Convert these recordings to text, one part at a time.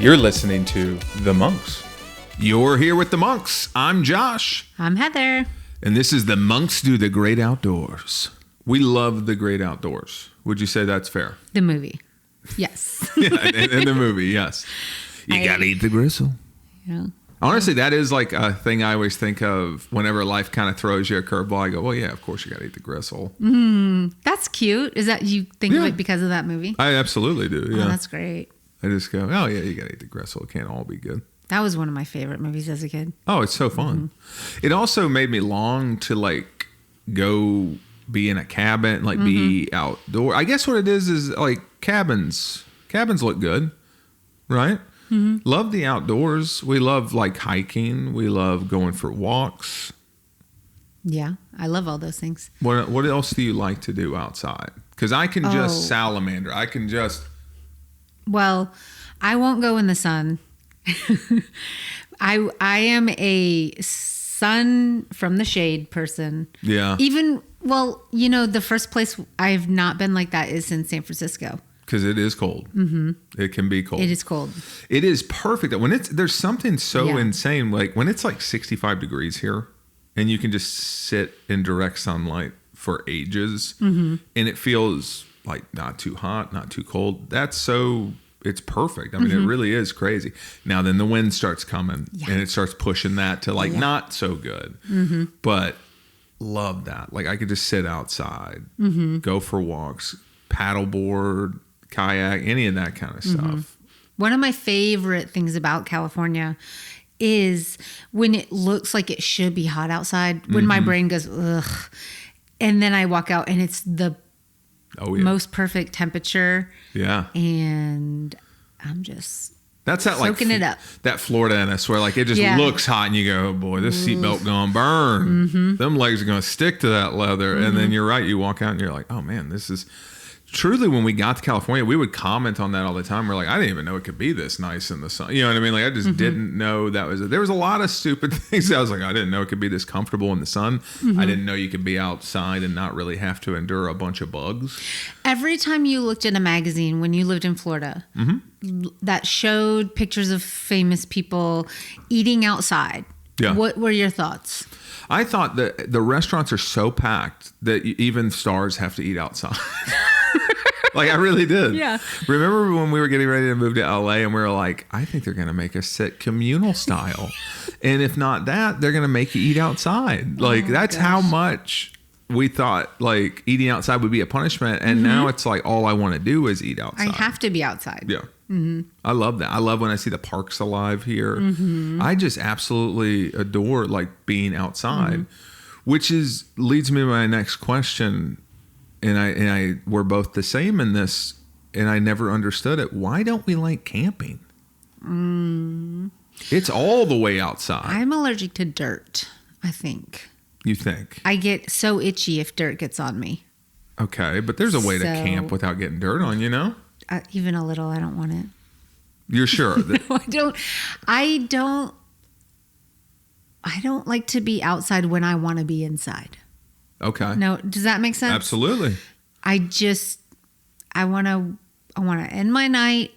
You're listening to The Monks. You're here with the Monks. I'm Josh. I'm Heather. And this is The Monks Do the Great Outdoors. We love the great outdoors. Would you say that's fair? The movie. Yes. Yeah, in the movie, yes. You got to eat the gristle. Yeah. Honestly, that is like a thing I always think of whenever life kind of throws you a curveball. I go, well, yeah, of course you got to eat the gristle. That's cute. Is that you think of it because of that movie? I absolutely do, yeah. Oh, that's great. I just go, oh, yeah, you got to eat the gristle. It can't all be good. That was one of my favorite movies as a kid. Oh, it's so fun. It also made me long to like go be in a cabin, like be outdoor. I guess what it is like cabins. Cabins look good, right? Love the outdoors. We love like hiking. We love going for walks. Yeah, I love all those things. What else do you like to do outside? Because I can just salamander. I can just. Well, I won't go in the sun. I am a sun from the shade person. Yeah. The first place I've not been like that is in San Francisco. Because it is cold. It can be cold. It is cold. It is perfect. There's something so insane. Like when it's like 65 degrees here and you can just sit in direct sunlight for ages and it feels like not too hot, not too cold. It's perfect. I mean, it really is crazy. Now then the wind starts coming and it starts pushing that to like not so good. But love that. Like I could just sit outside, go for walks, paddleboard, kayak, any of that kind of stuff. One of my favorite things about California is when it looks like it should be hot outside, when my brain goes, ugh. And then I walk out and it's the most perfect temperature. Yeah. And I'm just soaking it up. That Florida-ness where like it just looks hot and you go, oh boy, this seatbelt gonna burn. Them legs are gonna stick to that leather. And then you're right, you walk out and you're like, oh man, this is... Truly, when we got to California, we would comment on that all the time. We're like, I didn't even know it could be this nice in the sun. You know what I mean? Like, I just didn't know that was... There was a lot of stupid things. I was like, I didn't know it could be this comfortable in the sun. I didn't know you could be outside and not really have to endure a bunch of bugs. Every time you looked in a magazine when you lived in Florida that showed pictures of famous people eating outside, what were your thoughts? I thought that the restaurants are so packed that even stars have to eat outside. Like I really did. Yeah. Remember when we were getting ready to move to LA and we were like, I think they're going to make us sit communal style. And if not that, they're going to make you eat outside. Like that's how much we thought like eating outside would be a punishment. And now it's like, all I want to do is eat outside. I have to be outside. Yeah. I love that. I love when I see the parks alive here. I just absolutely adore like being outside, which leads me to my next question. And we're both the same in this, and I never understood it. Why don't we like camping? It's all the way outside. I'm allergic to dirt, I think. You think? I get so itchy if dirt gets on me. Okay, but there's a way to camp without getting dirt on, you know? Even a little, I don't want it. You're sure? No, I don't like to be outside when I want to be inside. Okay. No, does that make sense? Absolutely. I want to end my night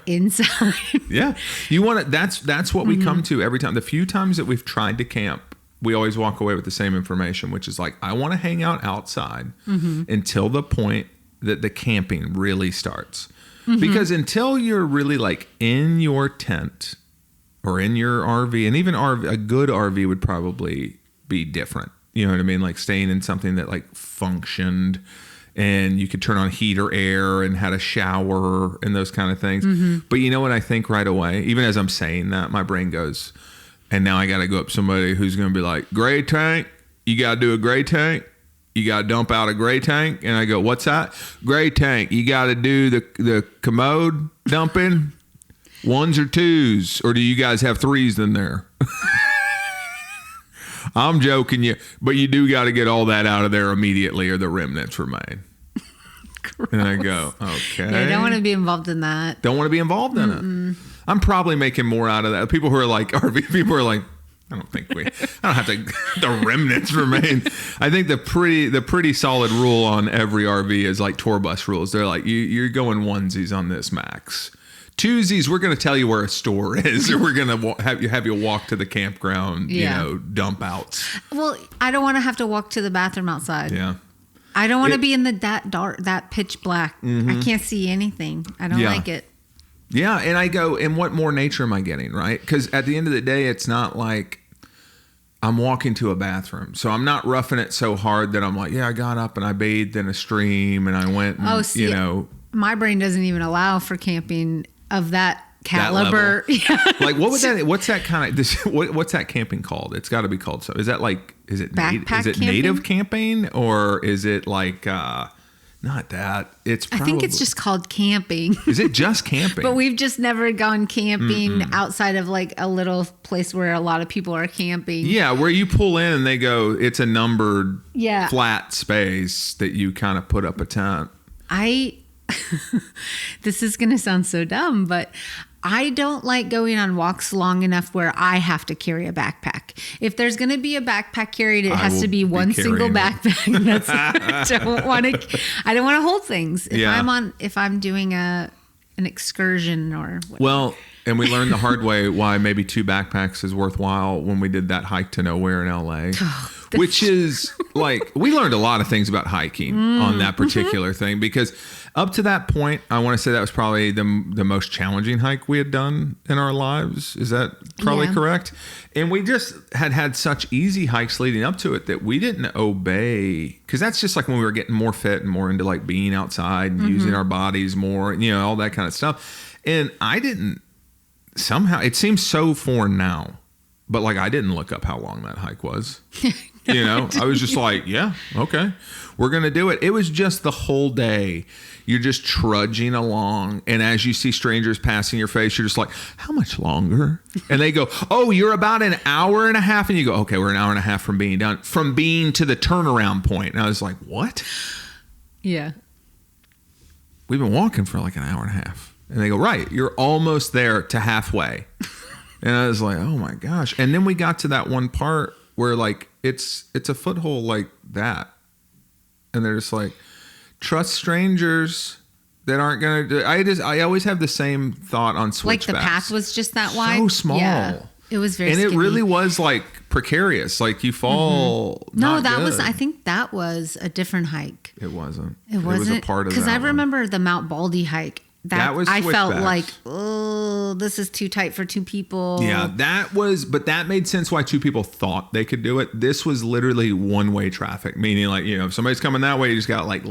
inside. Yeah. You want to, that's what we come to every time. The few times that we've tried to camp, we always walk away with the same information, which is like, I want to hang out outside until the point that the camping really starts. Because until you're really like in your tent or in your RV, and even a good RV would probably be different. You know what I mean? Like staying in something that like functioned and you could turn on heat or air and had a shower and those kind of things. But you know what I think right away? Even as I'm saying that, my brain goes, and now I got to go up to somebody who's going to be like, gray tank, you got to do a gray tank. You got to dump out a gray tank. And I go, what's that? Gray tank. You got to do the commode dumping, 1s or 2s, or do you guys have 3s in there? I'm joking you, but you do got to get all that out of there immediately or the remnants remain. And I go, okay. Yeah, I don't want to be involved in that. Don't want to be involved in it. I'm probably making more out of that. People who are like RV people are like, I don't have to, the remnants remain. I think the pretty solid rule on every RV is like tour bus rules. They're like, you're going onesies on this max. Tuesdays, we're going to tell you where a store is, or we're going to have you walk to the campground, Yeah. dump outs. Well, I don't want to have to walk to the bathroom outside. Yeah. I don't want to be in that dark, that pitch black. I can't see anything. I don't Yeah. like it. Yeah. And I go, and what more nature am I getting, right? Because at the end of the day, it's not like I'm walking to a bathroom. So I'm not roughing it so hard that I'm like, yeah, I got up and I bathed in a stream and I went and, my brain doesn't even allow for camping of that caliber. Like what's that kind of what's that camping called? It's got to be called so. Is that like is it Backpack native camping, or is it like not that? It's probably, I think it's just called camping. Is it just camping? But we've just never gone camping outside of like a little place where a lot of people are camping. Yeah, where you pull in and they go, it's a numbered flat space that you kind of put up a tent. This is going to sound so dumb, but I don't like going on walks long enough where I have to carry a backpack. If there's going to be a backpack carried, it has to be one single backpack. That's I don't want to hold things. If I'm doing an excursion or whatever. Well, and we learned the hard way why maybe 2 backpacks is worthwhile when we did that hike to nowhere in LA. Which is like, we learned a lot of things about hiking on that particular thing, because up to that point, I want to say that was probably the most challenging hike we had done in our lives. Is that probably correct? And we just had such easy hikes leading up to it that we didn't obey, because that's just like when we were getting more fit and more into like being outside and using our bodies more, all that kind of stuff. And I didn't, somehow, it seems so foreign now, but like I didn't look up how long that hike was. I was just like, yeah, okay, we're going to do it. It was just the whole day. You're just trudging along. And as you see strangers passing your face, you're just like, how much longer? And they go, oh, you're about an hour and a half. And you go, okay, we're an hour and a half from being done, from being to the turnaround point. And I was like, what? Yeah. We've been walking for like an hour and a half. And they go, right, you're almost there to halfway. And I was like, oh my gosh. And then we got to that one part where like it's a foothold like that, and they're just like, trust strangers that aren't gonna do. I always have the same thought on switchbacks. Like the path was just that wide, so small. Yeah, it was very, and skinny. It really was like precarious. Like you fall. No, that was. I think that was a different hike. It wasn't. It wasn't. It was a part of that. Because I remember the Mount Baldy hike. That was I felt like, oh, this is too tight for 2 people. Yeah, but that made sense why 2 people thought they could do it. This was literally one-way traffic, meaning like, if somebody's coming that way, you just got like,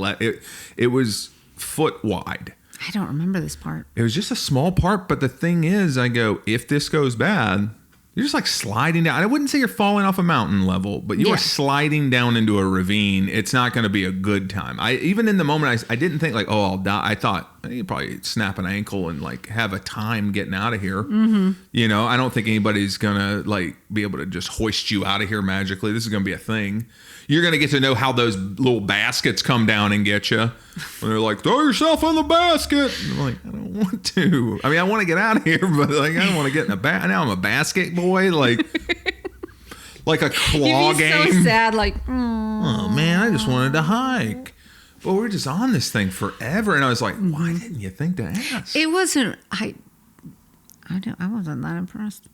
it was foot wide. I don't remember this part. It was just a small part, but the thing is, I go, if this goes bad, you're just like sliding down. I wouldn't say you're falling off a mountain level, but you are sliding down into a ravine. It's not going to be a good time. Even in the moment, I didn't think like, oh, I'll die. I thought you'd probably snap an ankle and like have a time getting out of here. I don't think anybody's going to like be able to just hoist you out of here magically. This is going to be a thing. You're going to get to know how those little baskets come down and get you. When they're like, throw yourself in the basket. And I'm like, I don't want to. I mean, I want to get out of here, but like, I don't want to get in a basket. Now I'm a basket boy. Like a claw You'd be game. so sad. Like, oh man, I just wanted to hike. But we're just on this thing forever. And I was like, why didn't you think to ask? It wasn't, I wasn't that impressed.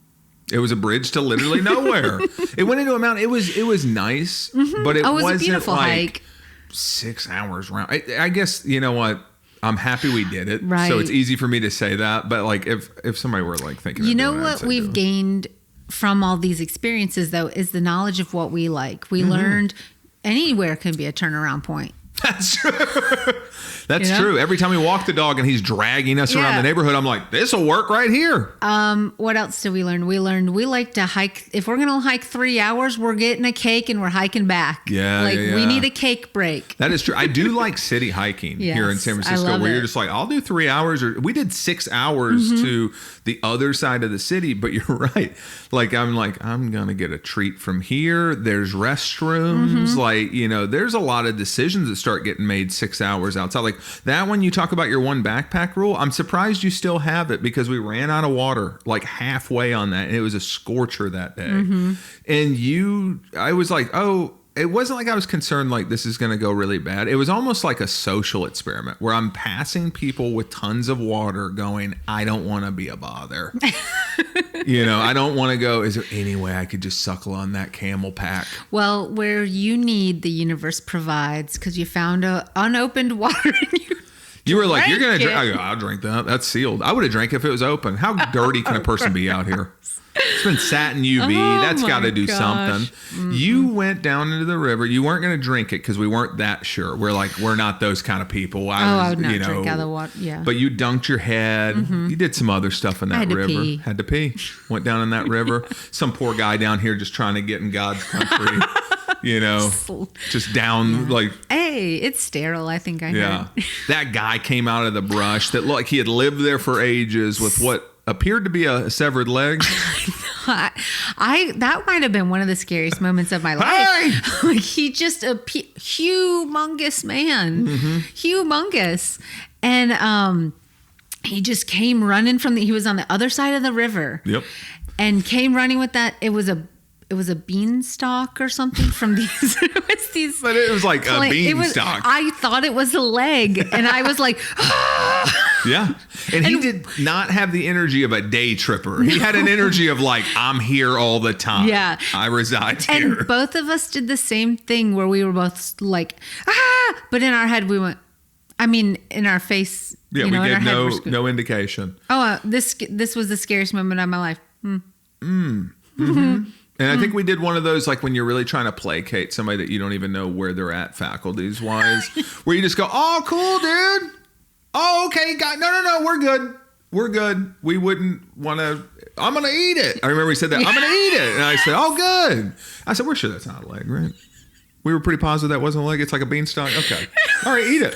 It was a bridge to literally nowhere. It went into a mountain. It was nice, but it wasn't a beautiful like hike. 6 hours round. I guess, you know what? I'm happy we did it. Right. So it's easy for me to say that. But like if somebody were like thinking, what we've gained from all these experiences though is the knowledge of what we like. We learned anywhere can be a turnaround point. That's true. That's true. Every time we walk the dog and he's dragging us around the neighborhood, I'm like, this will work right here. What else did we learn? We learned we like to hike. If we're going to hike 3 hours, we're getting a cake and we're hiking back. Yeah. We need a cake break. That is true. I do like city hiking here in San Francisco where you're just like, I'll do 3 hours. Or we did 6 hours to the other side of the city. But you're right. I'm going to get a treat from here. There's restrooms. There's a lot of decisions that start getting made 6 hours outside. Like that one, you talk about your one backpack rule. I'm surprised you still have it because we ran out of water like halfway on that. And it was a scorcher that day. And I was like, oh, it wasn't like I was concerned like this is going to go really bad. It was almost like a social experiment where I'm passing people with tons of water going, I don't want to be a bother. I don't want to go, is there any way I could just suckle on that Camel pack? Well, where you need, the universe provides, because you found a unopened water and you were like, you're going to drank drink. I go, I'll drink that. That's sealed. I would have drank if it was open. How dirty can a person be out here? It's been sat in UV. That's got to do something. Mm-hmm. You went down into the river. You weren't going to drink it because we weren't that sure. We're not those kind of people. I would not drink out of the water. Yeah. But you dunked your head. Mm-hmm. You did some other stuff in that river. Had to pee. Went down in that river. Some poor guy down here just trying to get in God's country. Just down like. Hey, it's sterile. I think I heard. That guy came out of the brush that looked like he had lived there for ages with what appeared to be a severed leg. That might have been one of the scariest moments of my life. Hey! Like he just a humongous man, humongous, and he just came running he was on the other side of the river. Yep. And came running with that. It was a beanstalk or something from these. But it was like a beanstalk. I thought it was a leg, and I was like, yeah. And he did not have the energy of a day tripper. He had an energy of like, I'm here all the time. Yeah. I reside here. And both of us did the same thing where we were both like, but in our head we went. I mean, in our face. Yeah, we gave no indication. Oh, this was the scariest moment of my life. And I think we did one of those, like when you're really trying to placate somebody that you don't even know where they're at faculties wise, where you just go, oh, cool, dude. Oh, okay. No, we're good. We're good. We wouldn't want to, I'm going to eat it. I remember he said that, I'm going to eat it. And I said, oh, good. I said, we're sure that's not a leg, right? We were pretty positive that wasn't a leg. It's like a beanstalk. Okay. All right, eat it.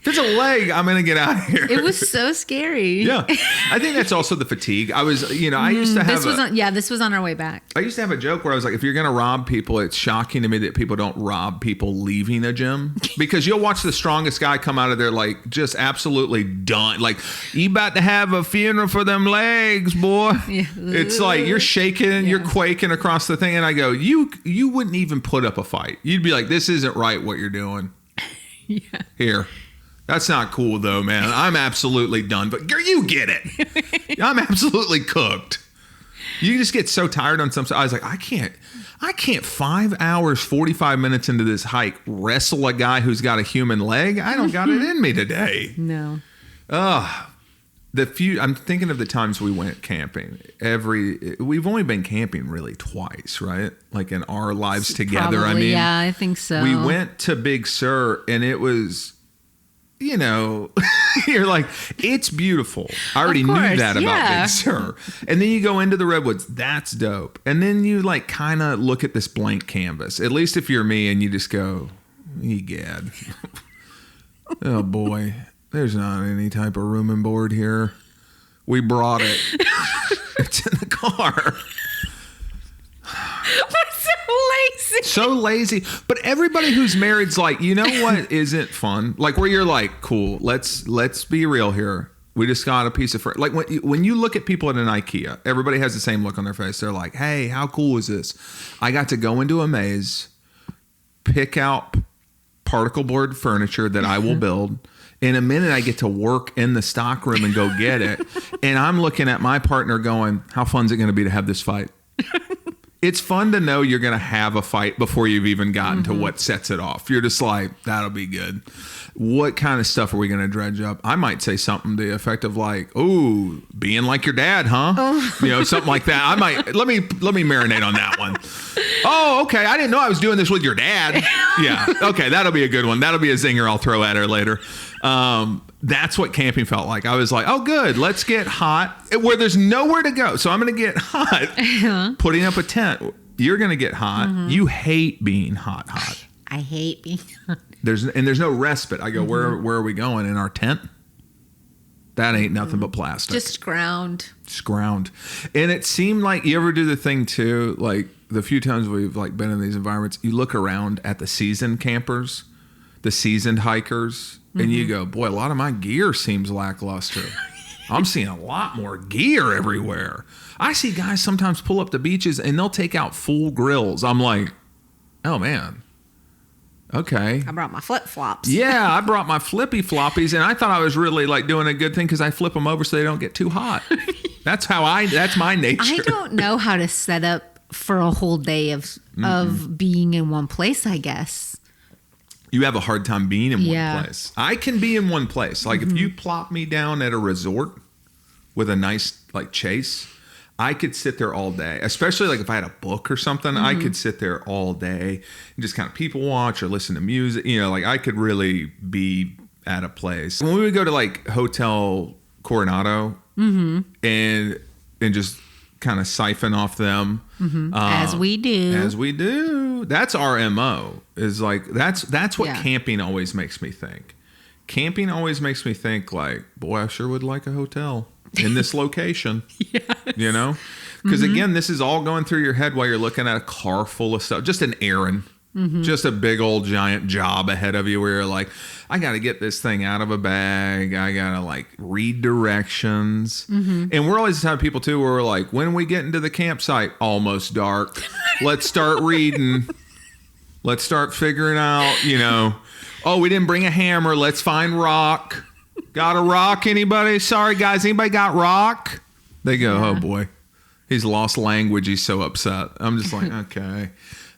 If it's a leg, I'm going to get out of here. It was so scary. Yeah. I think that's also the fatigue. I was, I used to have this was on our way back. I used to have a joke where I was like, if you're going to rob people, it's shocking to me that people don't rob people leaving a gym. Because you'll watch the strongest guy come out of there like just absolutely done. Like, you about to have a funeral for them legs, boy. Yeah. It's like you're shaking, you're quaking across the thing. And I go, you wouldn't even put up a fight. You'd be like, this isn't right what you're doing. Yeah. Here. That's not cool though, man. I'm absolutely done, but you get it. I'm absolutely cooked. You just get so tired on some stuff. I was like, I can't 5 hours, 45 minutes into this hike wrestle a guy who's got a human leg. I don't got it in me today. No. I'm thinking of the times we went camping. We've only been camping really twice, right? Like in our lives together. Probably, I mean, yeah, I think so. We went to Big Sur and it was, you're like, it's beautiful. I already knew that about Big Sur. And then you go into the Redwoods. That's dope. And then you like kind of look at this blank canvas, at least if you're me, and you just go, egad. Oh boy, there's not any type of room and board here. We brought it. It's in the car. So lazy. But everybody who's married's like, you know what isn't fun? Like where you're like, cool, let's be real here. We just got a piece of like when you look at people at an IKEA, everybody has the same look on their face. They're like, hey, how cool is this? I got to go into a maze, pick out particle board furniture that I will build. In a minute, I get to work in the stock room and go get it. And I'm looking at my partner going, how fun is it going to be to have this fight? It's fun to know you're going to have a fight before you've even gotten to what sets it off. You're just like, that'll be good. What kind of stuff are we going to dredge up? I might say something to the effect of like, "Ooh, being like your dad, huh?" Oh. Something like that. I might let me marinate on that one. Oh, okay. I didn't know I was doing this with your dad. Yeah. Okay, that'll be a good one. That'll be a zinger I'll throw at her later. That's what camping felt like. I was like, oh, good. Let's get hot where there's nowhere to go. So I'm going to get hot putting up a tent. You're going to get hot. You hate being hot. I hate being hot. There's no respite. I go, where are we going? In our tent? That ain't nothing but plastic. Just ground. And it seemed like you ever do the thing too, like the few times we've like been in these environments, you look around at the seasoned campers, the seasoned hikers, and you go, boy, a lot of my gear seems lackluster. I'm seeing a lot more gear everywhere. I see guys sometimes pull up the beaches and they'll take out full grills. I'm like, Oh man. Okay. I brought my flip flops. Yeah, I brought my flippy floppies, and I thought I was really like doing a good thing because I flip them over so they don't get too hot. That's my nature. I don't know how to set up for a whole day of being in one place, I guess. You have a hard time being in Yeah. one place. I can be in one place. Like if you plop me down at a resort with a nice like chase, I could sit there all day, especially like if I had a book or something, I could sit there all day and just kind of people watch or listen to music. You know, like I could really be at a place. When we would go to like Hotel Coronado and just kind of siphon off them. As we do. As we do. That's our MO is like, that's what Yeah. camping always makes me think. Camping always makes me think like, boy, I sure would like a hotel in this location. You know? Because again, this is all going through your head while you're looking at a car full of stuff. Just an errand. Just a big old giant job ahead of you where you're like, I got to get this thing out of a bag. I got to like read directions. And we're always the type of people too where we're like, when we get into the campsite, almost dark, let's start reading. Let's start figuring out, you know, oh, we didn't bring a hammer. Let's find rock. Got a rock, anybody? Sorry, guys. Anybody got rock? They go, oh, boy. He's lost language. He's so upset. I'm just like, okay.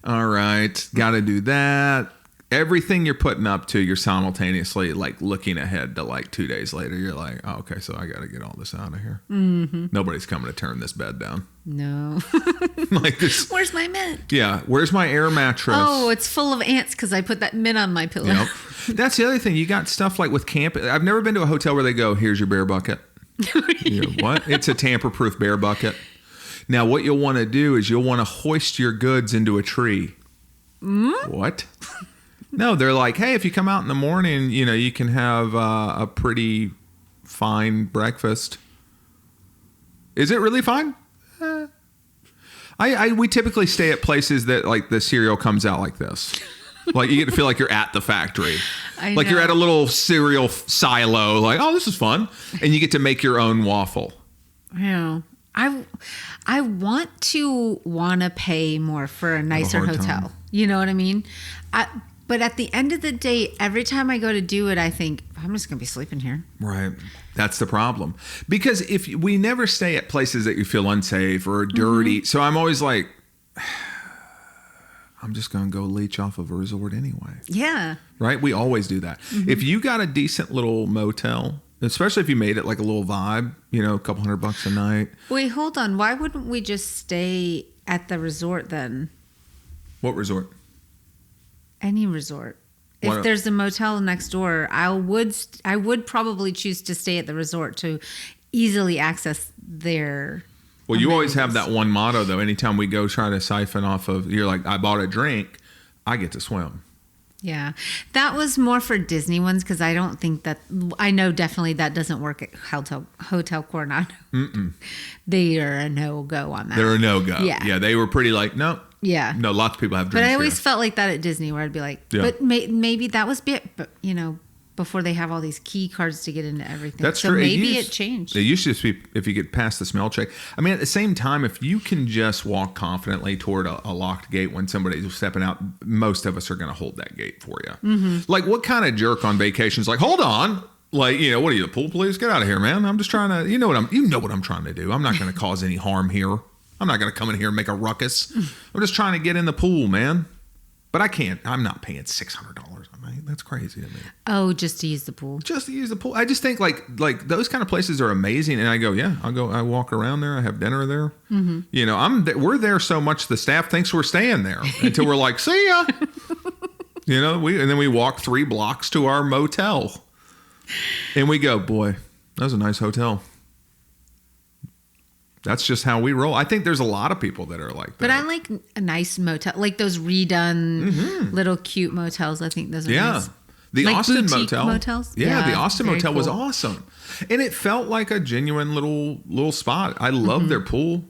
All right. Got to do that. Everything you're putting up to, you're simultaneously like looking ahead to like 2 days later. You're like, oh, okay, so I got to get all this out of here. Nobody's coming to turn this bed down. No. Like this. Where's my mint? Yeah. Where's my air mattress? Oh, it's full of ants because I put that mint on my pillow. Yep. That's the other thing. You got stuff like with camp. I've never been to a hotel where they go, here's your bear bucket. You go, what? It's a tamper-proof bear bucket. Now, what you'll want to do is you'll want to hoist your goods into a tree. What? No, they're like, hey, if you come out in the morning, you know, you can have a pretty fine breakfast. Is it really fine? We typically stay at places that like the cereal comes out like this. Like you get to feel like you're at the factory. Like you're know. at a little cereal silo. Like, oh, this is fun. And you get to make your own waffle. Yeah. I want to pay more for a nicer hard hotel. time. You know what I mean? But at the end of the day, every time I go to do it, I think I'm just going to be sleeping here. Right. That's the problem. Because if we never stay at places that you feel unsafe or dirty. So I'm always like, I'm just going to go leech off of a resort anyway. Yeah. Right? We always do that. If you got a decent little motel, especially if you made it like a little vibe, you know, a couple $100 a night. Wait, hold on. Why wouldn't we just stay at the resort then? What resort? Any resort. Why If not? there's a motel next door, I would probably choose to stay at the resort to easily access their. Well, you always have amenities. that one motto, though. Anytime we go try to siphon off of, you're like, I bought a drink, I get to swim. Yeah, that was more for Disney ones because I don't think that I know definitely that doesn't work at Hotel Coronado. They are a no go on that. They're a no-go. Yeah. They were pretty like, no. Yeah. No, lots of people have But drinks I always here. felt like that at Disney where I'd be like, Yeah. but maybe that was but you know, before they have all these key cards to get into everything. That's so true. maybe it changed. It used to just be if you get past the smell check. I mean, at the same time, if you can just walk confidently toward a locked gate when somebody's stepping out, most of us are going to hold that gate for you. Like, what kind of jerk on vacation is like, hold on. Like, you know, what are you, the pool police? Get out of here, man. I'm just trying to, you know what I'm trying to do. I'm not going to cause any harm here. I'm not going to come in here and make a ruckus. I'm just trying to get in the pool, man. But I can't. I'm not paying $600 a night. That's crazy to me. Oh, just to use the pool. Just to use the pool. I just think like those kind of places are amazing. And I go, yeah, I walk around there. I have dinner there. You know, we're there so much the staff thinks we're staying there until we're like, see ya. You know, and then we walk 3 blocks to our motel. And we go, boy, that was a nice hotel. That's just how we roll. I think there's a lot of people that are like that. But I like a nice motel, like those redone little cute motels. I think those are nice. The Like Austin boutique Motel. motels? Yeah, the Yeah, Austin very Motel was cool. awesome. And it felt like a genuine little spot. I love their pool.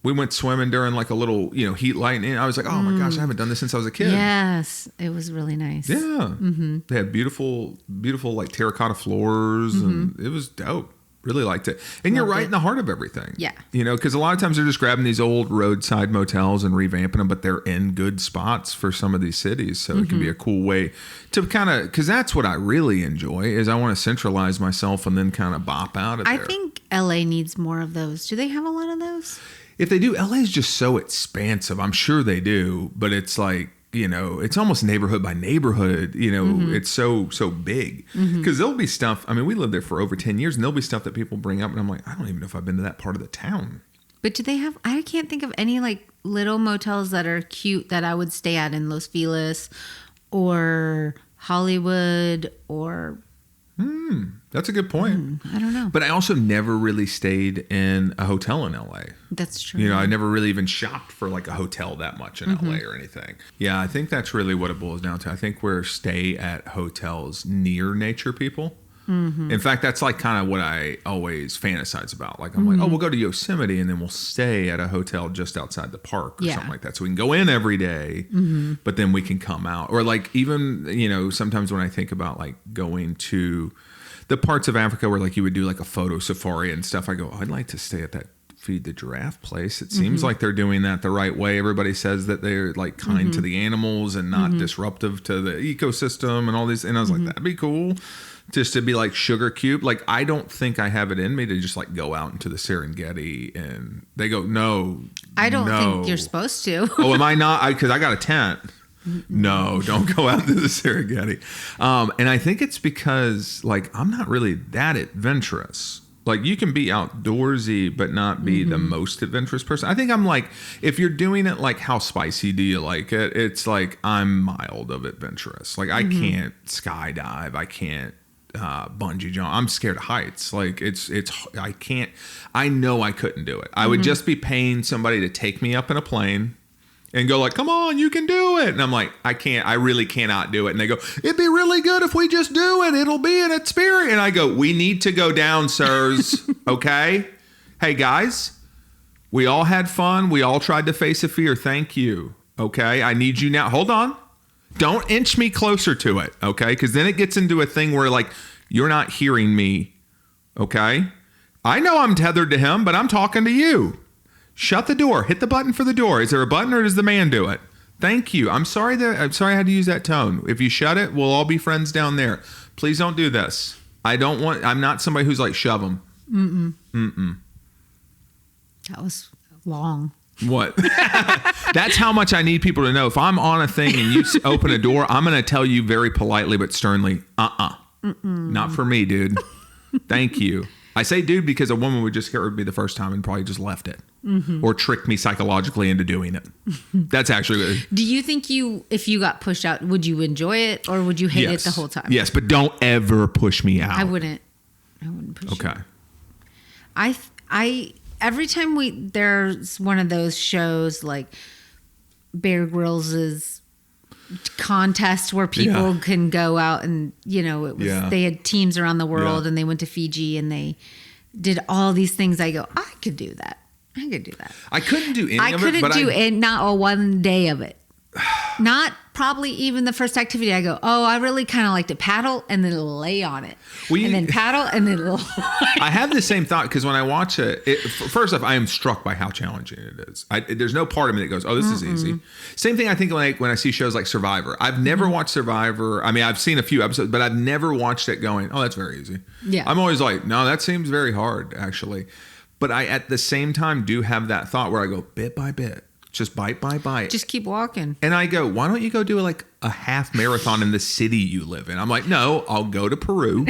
We went swimming during like a little, you know, heat light. And I was like, oh my gosh, I haven't done this since I was a kid. Yes, it was really nice. Yeah. They had beautiful like terracotta floors and it was dope. Really liked it. And you're Loved right it. in the heart of everything. Yeah. You know, because a lot of times they're just grabbing these old roadside motels and revamping them, but they're in good spots for some of these cities. So it can be a cool way to kind of, because that's what I really enjoy is I want to centralize myself and then kind of bop out of there. I think LA needs more of those. Do they have a lot of those? If they do, LA is just so expansive. I'm sure they do, but it's like, you know, it's almost neighborhood by neighborhood. You know, it's so big. Because there'll be stuff. I mean, we lived there for over 10 years, and there'll be stuff that people bring up, and I'm like, I don't even know if I've been to that part of the town. But do they have? I can't think of any like little motels that are cute that I would stay at in Los Feliz or Hollywood or. That's a good point. I don't know. But I also never really stayed in a hotel in LA. That's true. You know, I never really even shopped for like a hotel that much in LA or anything. Yeah, I think that's really what it boils down to. I think we're stay at hotels near nature people. In fact, that's like kind of what I always fantasize about. Like, I'm like, oh, we'll go to Yosemite and then we'll stay at a hotel just outside the park or something like that. So we can go in every day, but then we can come out. Or like even, you know, sometimes when I think about like going to the parts of Africa where like you would do like a photo safari and stuff, I go, I'd like to stay at that Feed the Giraffe place. It seems like they're doing that the right way. Everybody says that they're like kind to the animals and not disruptive to the ecosystem and all these. And I was like, that'd be cool. Just to be like Sugar Cube. Like, I don't think I have it in me to just like go out into the Serengeti and they go, no. I don't think you're supposed to. Oh, am I not? Because I got a tent. No, don't go out to the Serengeti. And I think it's because like I'm not really that adventurous. Like you can be outdoorsy, but not be the most adventurous person. I think I'm like, if you're doing it like how spicy do you like it? It's like I'm mild of adventurous. Like I can't skydive. I can't bungee jump. I'm scared of heights. Like I can't. I know I couldn't do it. I would just be paying somebody to take me up in a plane and go like, come on, you can do it. And I'm like, I can't, I really cannot do it. And they go, it'd be really good if we just do it. It'll be an experience. And I go, we need to go down, sirs. Okay. Hey guys, we all had fun. We all tried to face a fear. Thank you. Okay. I need you now. Hold on. Don't inch me closer to it. Okay. Cause then it gets into a thing where like, you're not hearing me. Okay. I know I'm tethered to him, but I'm talking to you. Shut the door. Hit the button for the door. Is there a button or does the man do it? Thank you. I'm sorry I had to use that tone. If you shut it, we'll all be friends down there. Please don't do this. I'm not somebody who's like, shove them. That was long. What? That's how much I need people to know. If I'm on a thing and you open a door, I'm going to tell you very politely but sternly, not for me, dude. Thank you. I say dude because a woman would just hear me the first time and probably just left it or tricked me psychologically into doing it. That's actually. Do you think if you got pushed out, would you enjoy it or would you hate it the whole time? Yes, but don't ever push me out. I wouldn't push you. Okay. I every time there's one of those shows like Bear Grylls' contest where people can go out and, you know, it was they had teams around the world and they went to Fiji and they did all these things. I go, I could do that. I couldn't do any of it. I couldn't do it, not a one day of it. Not probably even the first activity. I go, oh, I really kind of like to paddle and then lay on it. And then paddle and then I have the same thought because when I watch it, first off, I am struck by how challenging it is. There's no part of me that goes, oh, this is easy. Same thing I think like when I see shows like Survivor. I've never watched Survivor. I mean, I've seen a few episodes, but I've never watched it going, oh, that's very easy. Yeah. I'm always like, no, that seems very hard, actually. But I, at the same time, do have that thought where I go bit by bit. Just bite by bite. Just keep walking. And I go, why don't you go do like a half marathon in the city you live in? I'm like, no, I'll go to Peru.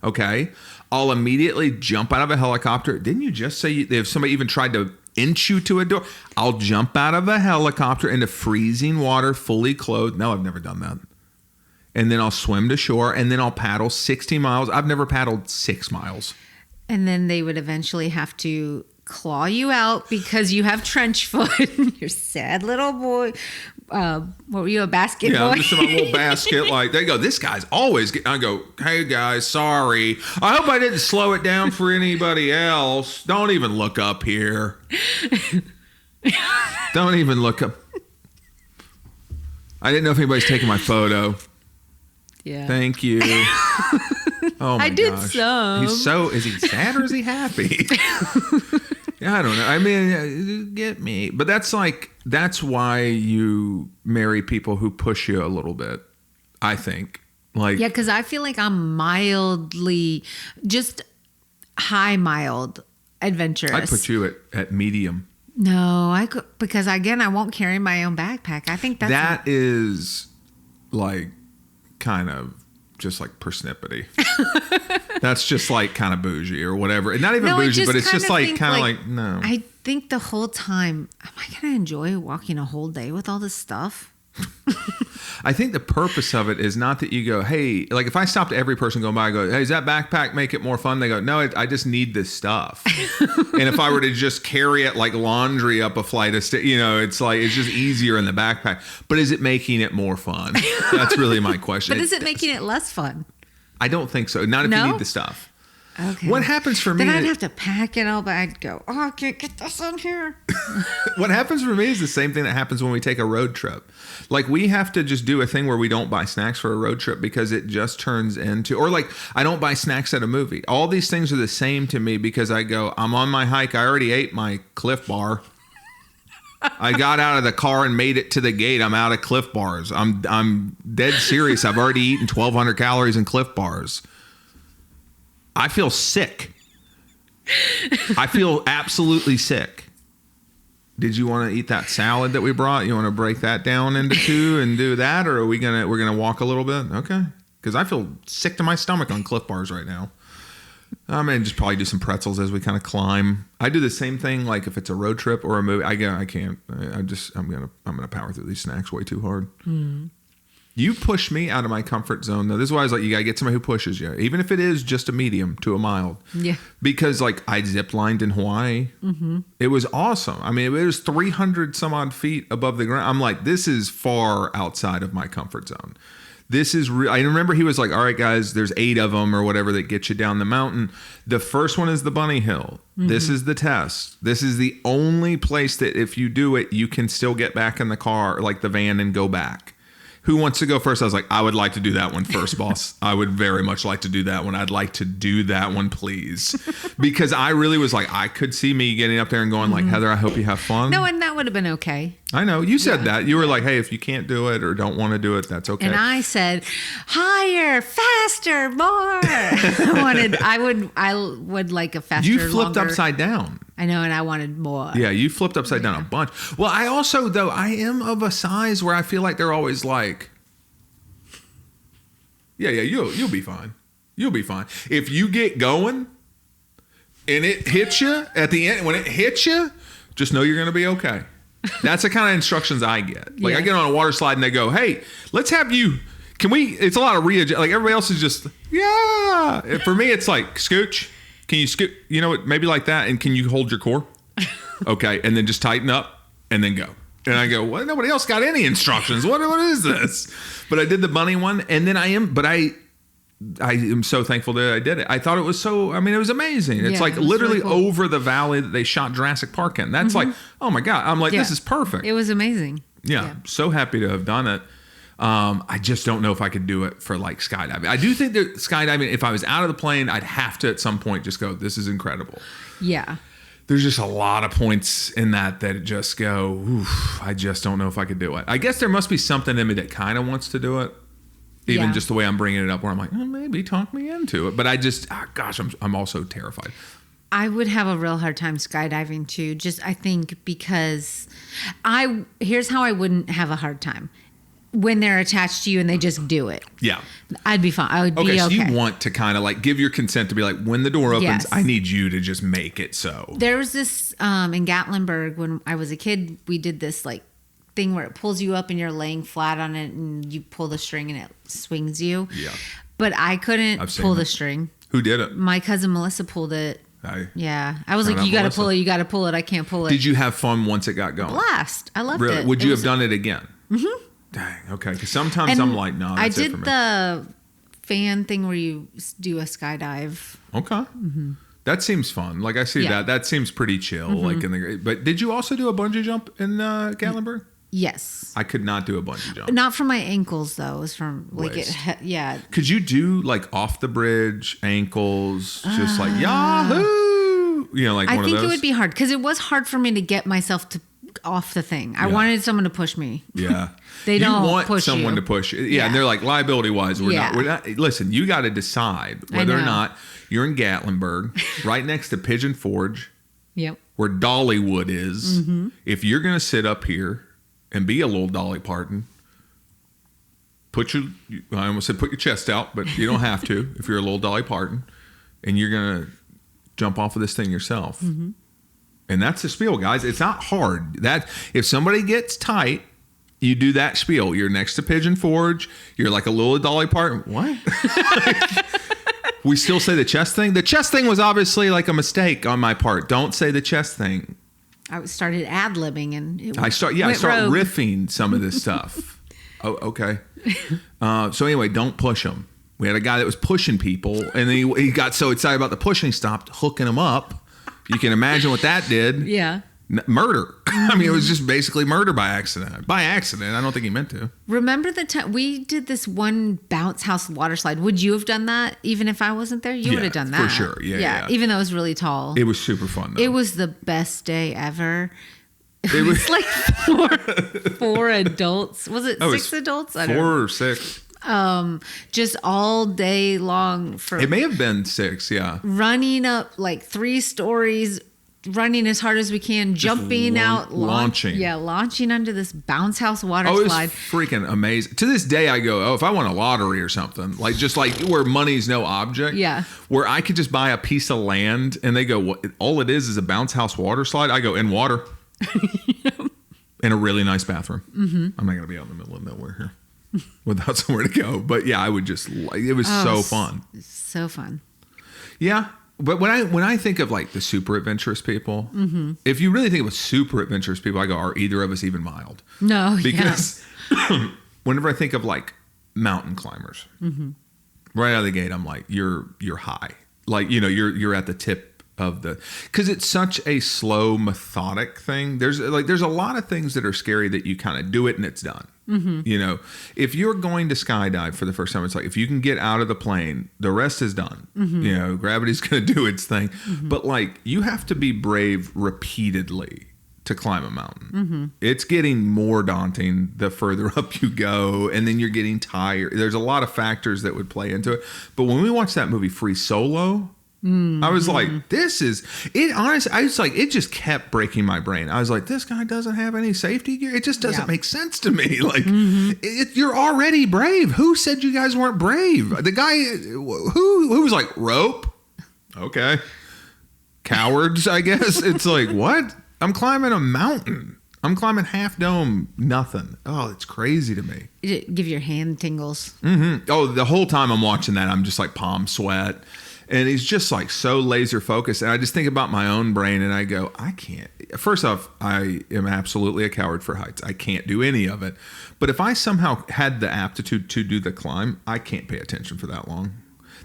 Okay. I'll immediately jump out of a helicopter. Didn't you just say if somebody even tried to inch you to a door? I'll jump out of a helicopter into freezing water, fully clothed. No, I've never done that. And then I'll swim to shore and then I'll paddle 60 miles. I've never paddled 6 miles. And then they would eventually have to claw you out because you have trench foot. You're sad little boy. What were you, a basket boy? I'm just in my little basket. Like, they go, this guy's always I go, hey guys, sorry. I hope I didn't slow it down for anybody else. Don't even look up here. Don't even look up. I didn't know if anybody's taking my photo. Yeah. Thank you. Oh my I did gosh. some. Is he sad or is he happy? Yeah, I don't know. I mean, get me. But that's why you marry people who push you a little bit, I think. Like, Yeah, because I feel like I'm mildly, just high mild adventurous. I'd put you at medium. No, I could, because again, I won't carry my own backpack. I think That is like kind of just like persnippety. That's just like kind of bougie or whatever. And not even No, I bougie, just but it's just kinda like think, kind of like, no. I think the whole time, am I going to enjoy walking a whole day with all this stuff? I think the purpose of it is not that you go, hey, like if I stopped every person going by, I go, hey, does that backpack make it more fun? They go, no, I just need this stuff. And if I were to just carry it like laundry up a flight of stairs, it's like, it's just easier in the backpack. But is it making it more fun? That's really my question. But is it making it less fun? I don't think so. Not if you need the stuff. Okay. What happens for me? Then I'd have to pack it all, but I'd go, I can't get this in here. What happens for me is the same thing that happens when we take a road trip. Like we have to just do a thing where we don't buy snacks for a road trip because it just turns into, or like I don't buy snacks at a movie. All these things are the same to me because I go, I'm on my hike. I already ate my Cliff Bar. I got out of the car and made it to the gate. I'm out of Cliff Bars. I'm dead serious. I've already eaten 1,200 calories in Cliff Bars. I feel sick. I feel absolutely sick. Did you want to eat that salad that we brought? You want to break that down into two and do that, or we're gonna walk a little bit? Okay, because I feel sick to my stomach on Cliff Bars right now. I'm gonna just probably do some pretzels as we kind of climb. I do the same thing, like if it's a road trip or a movie. I can't. I'm gonna power through these snacks way too hard. You push me out of my comfort zone. Though this is why I was like, you gotta get somebody who pushes you, even if it is just a medium to a mild. Yeah. Because like I zip lined in Hawaii. Mm-hmm. It was awesome. I mean, it was 300 some odd feet above the ground. I'm like, this is far outside of my comfort zone. This is I remember he was like, all right, guys, there's 8 of them or whatever that get you down the mountain. The first one is the Bunny Hill. Mm-hmm. This is the test. This is the only place that if you do it, you can still get back in the car, like the van, and go back. Who wants to go first? I was like, I would like to do that one first, boss. I would very much like to do that one. I'd like to do that one, please. Because I really was like, I could see me getting up there and going like, Heather, I hope you have fun. No, and that would have been okay. I know. You said that. You were like, hey, if you can't do it or don't want to do it, that's okay. And I said, higher, faster, more. I would like a faster, you flipped longer. upside down. I know, and I wanted more. Yeah, you flipped upside down a bunch. Well, I also, though, I am of a size where I feel like they're always like, yeah, you'll be fine. You'll be fine. If you get going and it hits you at the end, when it hits you, just know you're going to be okay. That's the kind of instructions I get. Like I get on a water slide and they go, hey, let's have you, it's a lot of readjust. Like everybody else is just, yeah. For me, it's like, scooch. Can you scoot? You know what? Maybe like that. And can you hold your core? Okay. And then just tighten up and then go. And I go, well, nobody else got any instructions. What is this? But I did the bunny one. And then I am so thankful that I did it. I thought it was it was amazing. It's like literally really cool. Over the valley that they shot Jurassic Park in. That's like, oh my God. I'm like, this is perfect. It was amazing. Yeah. So happy to have done it. I just don't know if I could do it for like skydiving. I do think that skydiving, if I was out of the plane, I'd have to at some point just go, this is incredible. Yeah. There's just a lot of points in that just go, oof, I just don't know if I could do it. I guess there must be something in me that kind of wants to do it. Even just the way I'm bringing it up where I'm like, maybe talk me into it. But I just, I'm also terrified. I would have a real hard time skydiving too. Just, I think because here's how I wouldn't have a hard time. When they're attached to you and they just do it. Yeah. I'd be fine. I would be okay. So you want to kind of like give your consent to be like, when the door opens, I need you to just make it so. There was this in Gatlinburg when I was a kid, we did this like thing where it pulls you up and you're laying flat on it and you pull the string and it swings you. Yeah. But I couldn't pull the string. Who did it? My cousin Melissa pulled it. Yeah. I was like, you got to pull it. You got to pull it. I can't pull it. Did you have fun once it got going? Blast. I loved it. Would you have done it again? Mm-hmm. Dang, okay. Because sometimes I'm like, no, that's it for me. I did the fan thing where you do a skydive. Okay. Mm-hmm. That seems fun. Like, I see that. That seems pretty chill. Mm-hmm. But did you also do a bungee jump in Gatlinburg? Yes. I could not do a bungee jump. Not from my ankles though. It was from like Waist. yeah. Could you do like off the bridge ankles, just like Yahoo? You know, like I one of think those. it would be hard because it was hard for me to get myself to off the thing. I wanted someone to push me. Yeah. They don't you want push someone you. to push. Yeah, Yeah. and they're like liability wise, we're not. Listen, you got to decide whether or know. not you're in Gatlinburg, right next to Pigeon Forge, Yep. where Dollywood is. Mm-hmm. If you're going to sit up here and be a little Dolly Parton, I almost said put your chest out, but you don't have to if you're a little Dolly Parton, and you're going to jump off of this thing yourself. Mm-hmm. And that's the spiel, guys. It's not hard. That if somebody gets tight, you do that spiel. You're next to Pigeon Forge. You're like a little Dolly Parton. What? We still say the chest thing. The chest thing was obviously like a mistake on my part. Don't say the chest thing. I started ad-libbing and I start went rogue. riffing some of this stuff. Oh, okay. So anyway, don't push them. We had a guy that was pushing people, and then he got so excited about the pushing, he stopped hooking them up. You can imagine what that did. Yeah. Murder. I mean, it was just basically murder by accident. By accident. I don't think he meant to. Remember the time we did this one bounce house water slide? Would you have done that even if I wasn't there? You Yeah, would have done for that. sure. Yeah. Even though it was really tall. It was super fun, though. It was the best day ever. It was Like four adults. Was it Oh, it 6 was adults? I 4 don't or 6. just all day long for It may have been 6, yeah. running up like 3 stories, running as hard as we can, jumping out, launching. launching under this bounce house water Oh, it was slide. freaking amazing. To this day, I go, oh, if I won a lottery or something, like just like where money's no object, Yeah. where I could just buy a piece of land and they go, what, all it is a bounce house water slide. I go, in water. In a really nice bathroom. Mm-hmm. I'm not going to be out in the middle of nowhere here without somewhere to go. But yeah, I would just like it was so fun. So fun. Yeah. But when I think of like the super adventurous people, Mm-hmm. if you really think of super adventurous people, I go, are either of us even mild? No, Because whenever I think of like mountain climbers, Mm-hmm. right out of the gate, I'm like, you're high. Like, you know, you're at the tip of the, because it's such a slow, methodic thing. There's a lot of things that are scary that you kind of do it and it's done. Mm-hmm. You know, if you're going to skydive for the first time, it's like if you can get out of the plane, the rest is done. Mm-hmm. You know, gravity's going to do its thing. But like, you have to be brave repeatedly to climb a mountain. Mm-hmm. It's getting more daunting the further up you go, and then you're getting tired. There's a lot of factors that would play into it. But when we watched that movie Free Solo, I was like, this is it. Honestly, I was like, it just kept breaking my brain. I was like, this guy doesn't have any safety gear. It just doesn't make sense to me. Like, you're already brave. Who said you guys weren't brave? The guy who was like, rope. Okay, cowards. I guess it's like, what? I'm climbing a mountain. I'm climbing Half Dome. Nothing. Oh, it's crazy to me. It give your hand tingles. Oh, the whole time I'm watching that, I'm just like palm sweat. And he's just like so laser focused. And I just think about my own brain and I go, I can't. First off, I am absolutely a coward for heights. I can't do any of it. But if I somehow had the aptitude to do the climb, I can't pay attention for that long.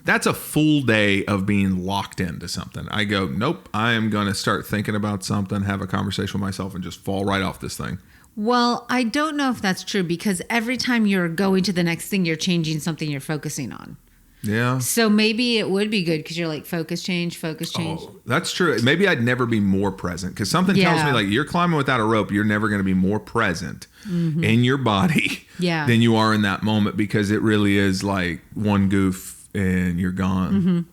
That's a full day of being locked into something. I go, nope, I am going to start thinking about something, have a conversation with myself, and just fall right off this thing. Well, I don't know if that's true because every time you're going to the next thing, you're changing something you're focusing on. Yeah. So maybe it would be good because you're like focus change. Oh, that's true. Maybe I'd never be more present because something tells me like you're climbing without a rope. You're never going to be more present in your body than you are in that moment because it really is like one goof and you're gone.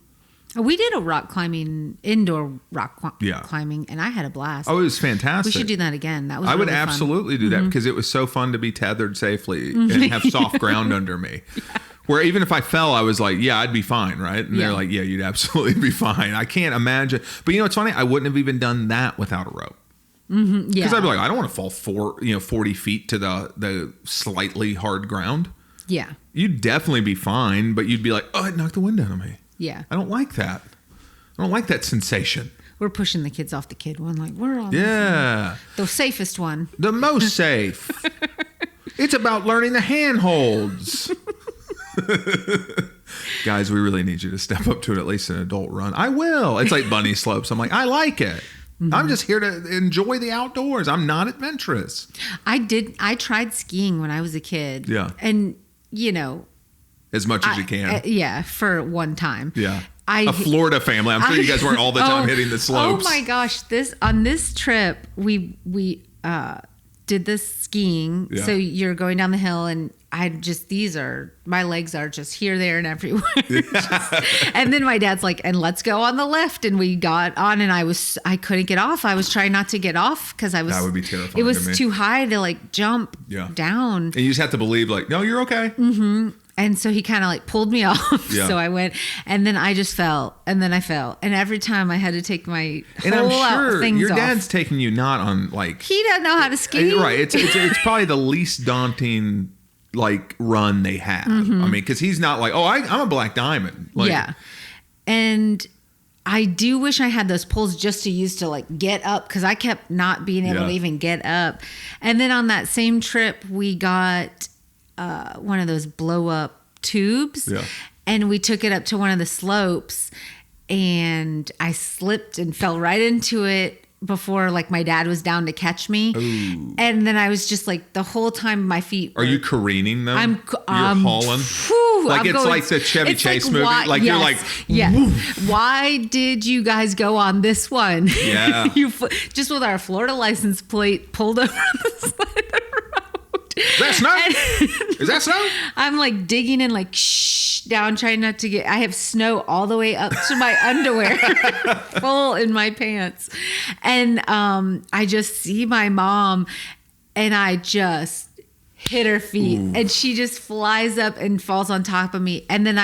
We did a rock climbing, indoor rock climbing, and I had a blast. Oh, it was fantastic. We should do that again. That was I would really fun. absolutely do that because it was so fun to be tethered safely and have soft ground under me. Where even if I fell, I was like, yeah, I'd be fine, right? And they're like, yeah, you'd absolutely be fine. I can't imagine. But you know, it's funny. I wouldn't have even done that without a rope. Because I'd be like, I don't want to fall 40 feet to the slightly hard ground. Yeah. You'd definitely be fine, but you'd be like, oh, it knocked the wind out of me. Yeah. I don't like that. I don't like that sensation. We're pushing the kids off the kid one. Like, we're on the safest one. The most safe. It's about learning the handholds. Guys, we really need you to step up to it, at least an adult run. I will. It's like bunny slopes. I'm like, I like it. I'm just here to enjoy the outdoors. I'm not adventurous. I tried skiing when I was a kid. Yeah. And, you know, As much as you can. yeah, for one time. Yeah. A Florida family. I'm sure you guys weren't all the time hitting the slopes. Oh my gosh. On this trip, we did this skiing. Yeah. So you're going down the hill and my legs are just here, there, and everywhere. And then my dad's like, and let's go on the left. And we got on and I couldn't get off. I was trying not to get off because That would be terrifying. It was to me. too high to like jump down. And you just have to believe like, no, you're okay. Mm-hmm. And so he kind of like pulled me off. Yeah. So I went, and then I just fell, and then I fell. And every time I had to take my And I'm whole sure things your off. dad's taking you not on like... He doesn't know how to ski. Right. It's probably the least daunting like run they have. I mean, because he's not like, I'm a black diamond. Like, yeah. And I do wish I had those poles just to use to like get up, because I kept not being able to even get up. And then on that same trip, we got one of those blow up tubes, and we took it up to one of the slopes, and I slipped and fell right into it before like my dad was down to catch me. Ooh. And then I was just like the whole time my feet Are you careening them? You're hauling? Whew, like it's like the Chevy Chase movie. Like you're like, why did you guys go on this one? Yeah. Just with our Florida license plate pulled over the side of the road. Is that snow? Is that snow? I'm like digging in like down, trying not to get. I have snow all the way up to my underwear, full in my pants, and I just see my mom, and I just hit her feet. Ooh. And she just flies up and falls on top of me, and then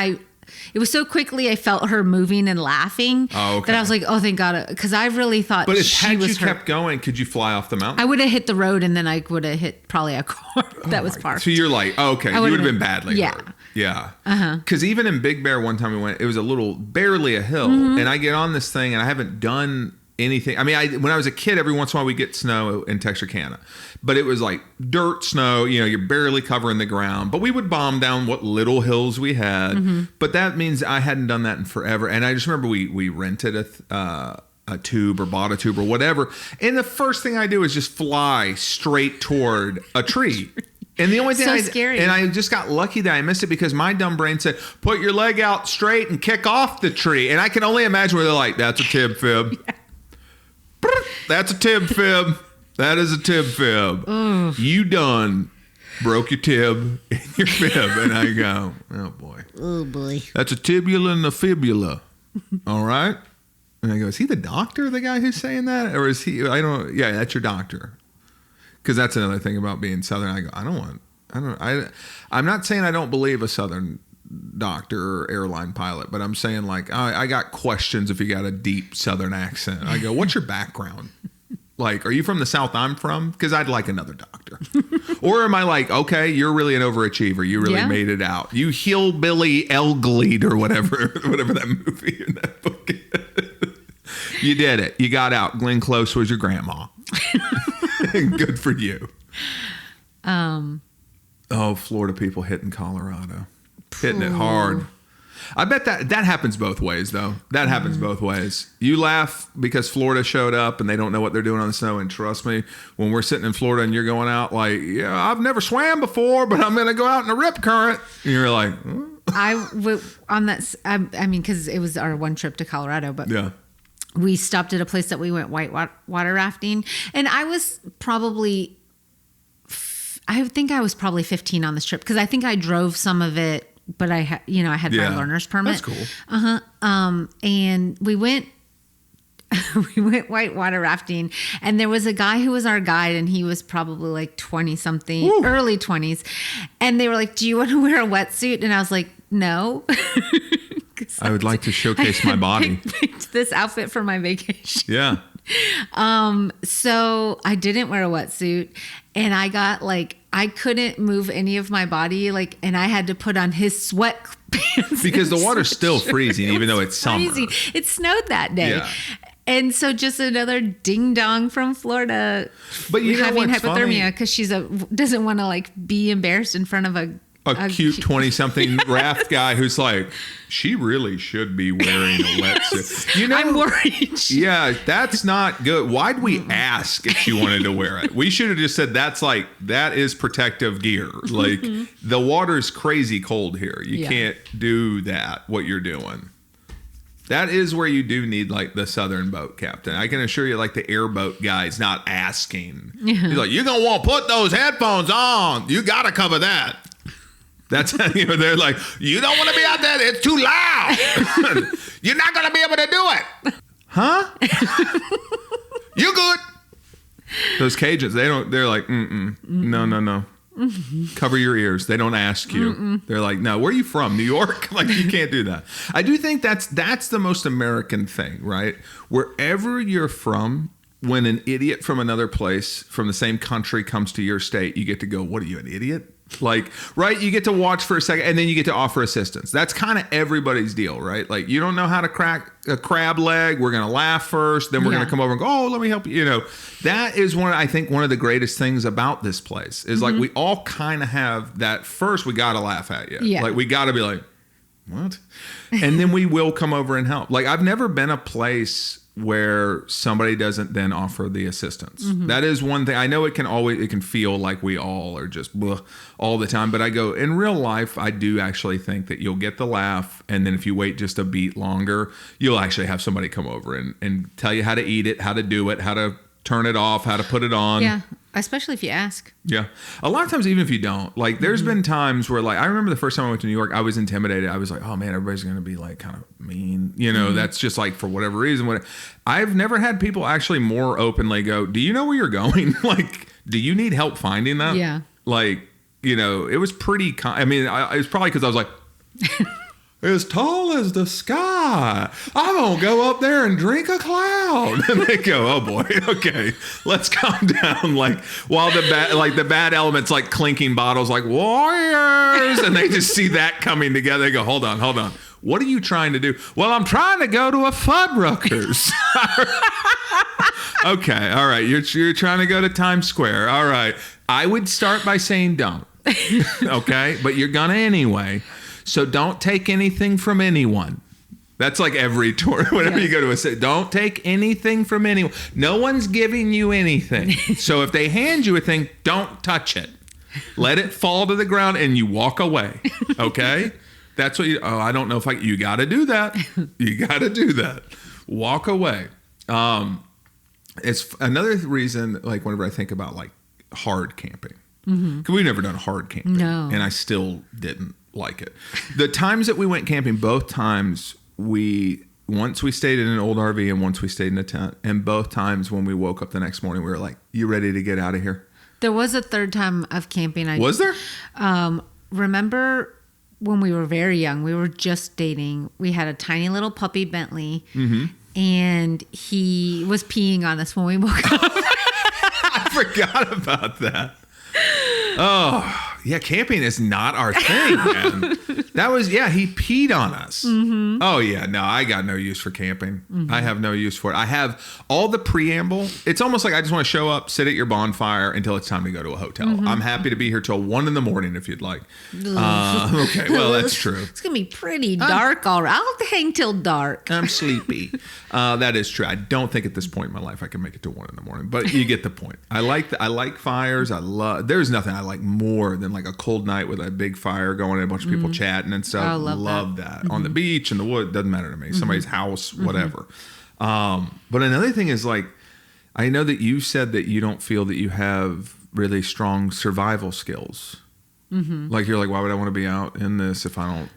it was so quickly I felt her moving and laughing that I was like, oh, thank God. Because I really thought but she was hurt. Kept going, could you fly off the mountain? I would have hit the road, and then I would have hit probably a car that was parked. So you're like, you would have been badly hurt. Yeah. Because even in Big Bear, one time we went, it was barely a hill. Mm-hmm. And I get on this thing and I haven't done anything. I mean, when I was a kid, every once in a while we get snow in Texarkana. But it was like dirt snow, you're barely covering the ground. But we would bomb down what little hills we had. Mm-hmm. But that means I hadn't done that in forever. And I just remember we rented a tube or bought a tube or whatever. And the first thing I do is just fly straight toward a tree. And the only thing scary. And I just got lucky that I missed it, because my dumb brain said, put your leg out straight and kick off the tree. And I can only imagine where they're like, that's a tib fib. Yeah. That's a tib fib. That is a tib fib. Ugh. You done broke your tib and your fib. And I go, oh boy. Oh boy. That's a tibula and a fibula. All right. And I go, is he the doctor, the guy who's saying that? Or is he, I don't, yeah, that's your doctor. Because that's another thing about being Southern. I go, I'm not saying I don't believe a Southern doctor or airline pilot, but I'm saying like, I got questions if you got a deep Southern accent. I go, what's your background? Like, are you from the South I'm from? Because I'd like another doctor. Or am I like, okay, you're really an overachiever. You really made it out. You hillbilly Elgleed or whatever that movie in that book is. You did it. You got out. Glenn Close was your grandma. Good for you. Florida people hitting Colorado. Hitting it hard. I bet that happens both ways, though. That happens both ways. You laugh because Florida showed up and they don't know what they're doing on the snow. And trust me, when we're sitting in Florida and you're going out like, yeah, I've never swam before, but I'm going to go out in a rip current. And you're like, I mean, because it was our one trip to Colorado, but we stopped at a place that we went whitewater rafting. And I was probably 15 on this trip, because I think I drove some of it. But I had my learner's permit. That's cool. And we went whitewater rafting, and there was a guy who was our guide, and he was probably like 20 something, early 20s. And they were like, do you want to wear a wetsuit? And I was like, no. I would like to showcase my body. Picked this outfit for my vacation. Yeah. So I didn't wear a wetsuit, and I got like, I couldn't move any of my body, and I had to put on his sweatpants. Because the water's still freezing, even though it's freezing. summer. It snowed that day. Yeah. And so just another ding dong from Florida, but you having know what's hypothermia because doesn't want to be embarrassed in front of a cute 20-something raft guy who's like, she really should be wearing a wetsuit. You know, I'm worried. Yeah, that's not good. Why'd we ask if she wanted to wear it? We should have just said that is protective gear. Like the water's crazy cold here. You can't do that, what you're doing. That is where you do need like the southern boat captain. I can assure you, like the airboat guy's not asking. He's like, you're going to want to put those headphones on. You got to cover that. That's how, they're like, you don't want to be out there. It's too loud. You're not going to be able to do it. Huh? You good? Those Cajuns, they're like, no. Cover your ears. They don't ask you. They're like, no, where are you from? New York? Like, you can't do that. I do think that's the most American thing, right? Wherever you're from, when an idiot from another place, from the same country comes to your state, you get to go, what are you, an idiot? Like, right? You get to watch for a second and then you get to offer assistance. That's kind of everybody's deal, right? Like, you don't know how to crack a crab leg. We're going to laugh first. Then we're going to come over and go, oh, let me help you. That is one of the greatest things about this place is like, we all kind of have that first, we got to laugh at you. Yeah. Like, we got to be like, what? And then we will come over and help. Like, I've never been a place where somebody doesn't then offer the assistance. That is one thing. I know it can feel like we all are just all the time, but I go, in real life, I do actually think that you'll get the laugh, and then if you wait just a beat longer, you'll actually have somebody come over and tell you how to eat it, how to do it, how to turn it off, how to put it on. Yeah, especially if you ask. Yeah. A lot of times, even if you don't, like there's been times where like, I remember the first time I went to New York, I was intimidated. I was like, oh man, everybody's going to be like kind of mean. That's just like for whatever reason. I've never had people actually more openly go, do you know where you're going? Like, do you need help finding that? Yeah. Like, it was pretty, it was probably because I was like, as tall as the sky. I'm going to go up there and drink a cloud. And they go, oh boy, okay, let's calm down. Like, while the bad elements like clinking bottles like warriors. And they just see that coming together. They go, hold on. What are you trying to do? Well, I'm trying to go to a Fuddruckers. Okay, all right. You're trying to go to Times Square. All right. I would start by saying don't. Okay, but you're gonna anyway. So don't take anything from anyone. That's like every tour. Whenever you go to a city, don't take anything from anyone. No one's giving you anything. So if they hand you a thing, don't touch it. Let it fall to the ground and you walk away. Okay? That's what I don't know if you got to do that. You got to do that. Walk away. It's another reason, like whenever I think about like hard camping, because we've never done hard camping. No. And I still didn't like it. The times that we went camping, both times once we stayed in an old RV and once we stayed in a tent, and both times when we woke up the next morning, we were like, you ready to get out of here? There was a third time of camping. Was there? Remember when we were very young, we were just dating. We had a tiny little puppy, Bentley, and he was peeing on us when we woke up. I forgot about that. Oh, yeah, camping is not our thing, man. He peed on us. Oh, yeah, no, I got no use for camping. I have no use for it. I have all the preamble. It's almost like I just want to show up, sit at your bonfire until it's time to go to a hotel. I'm happy to be here till 1 a.m. if you'd like. Okay, well, that's true. It's going to be pretty dark all right. I'll hang till dark. I'm sleepy. That is true. I don't think at this point in my life I can make it to 1 a.m, but you get the point. I like fires. There's nothing I like more than like a cold night with a big fire going and a bunch of people chatting and stuff. I love that. On the beach, in the wood, doesn't matter to me. Somebody's house, whatever. But another thing is like, I know that you said that you don't feel that you have really strong survival skills. Like you're like, why would I want to be out in this if I don't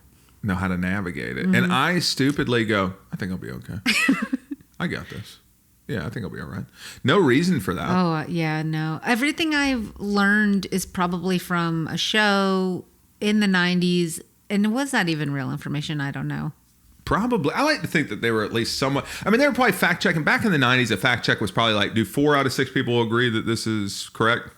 know how to navigate it? And I stupidly go, I think I'll be okay. I got this. Yeah, I think I'll be all right. No reason for that. Oh, yeah, no. Everything I've learned is probably from a show in the 90s. And was that even real information? I don't know. Probably. I like to think that they were at least somewhat. I mean, they were probably fact checking. Back in the 90s, a fact check was probably like, do 4 out of 6 people agree that this is correct?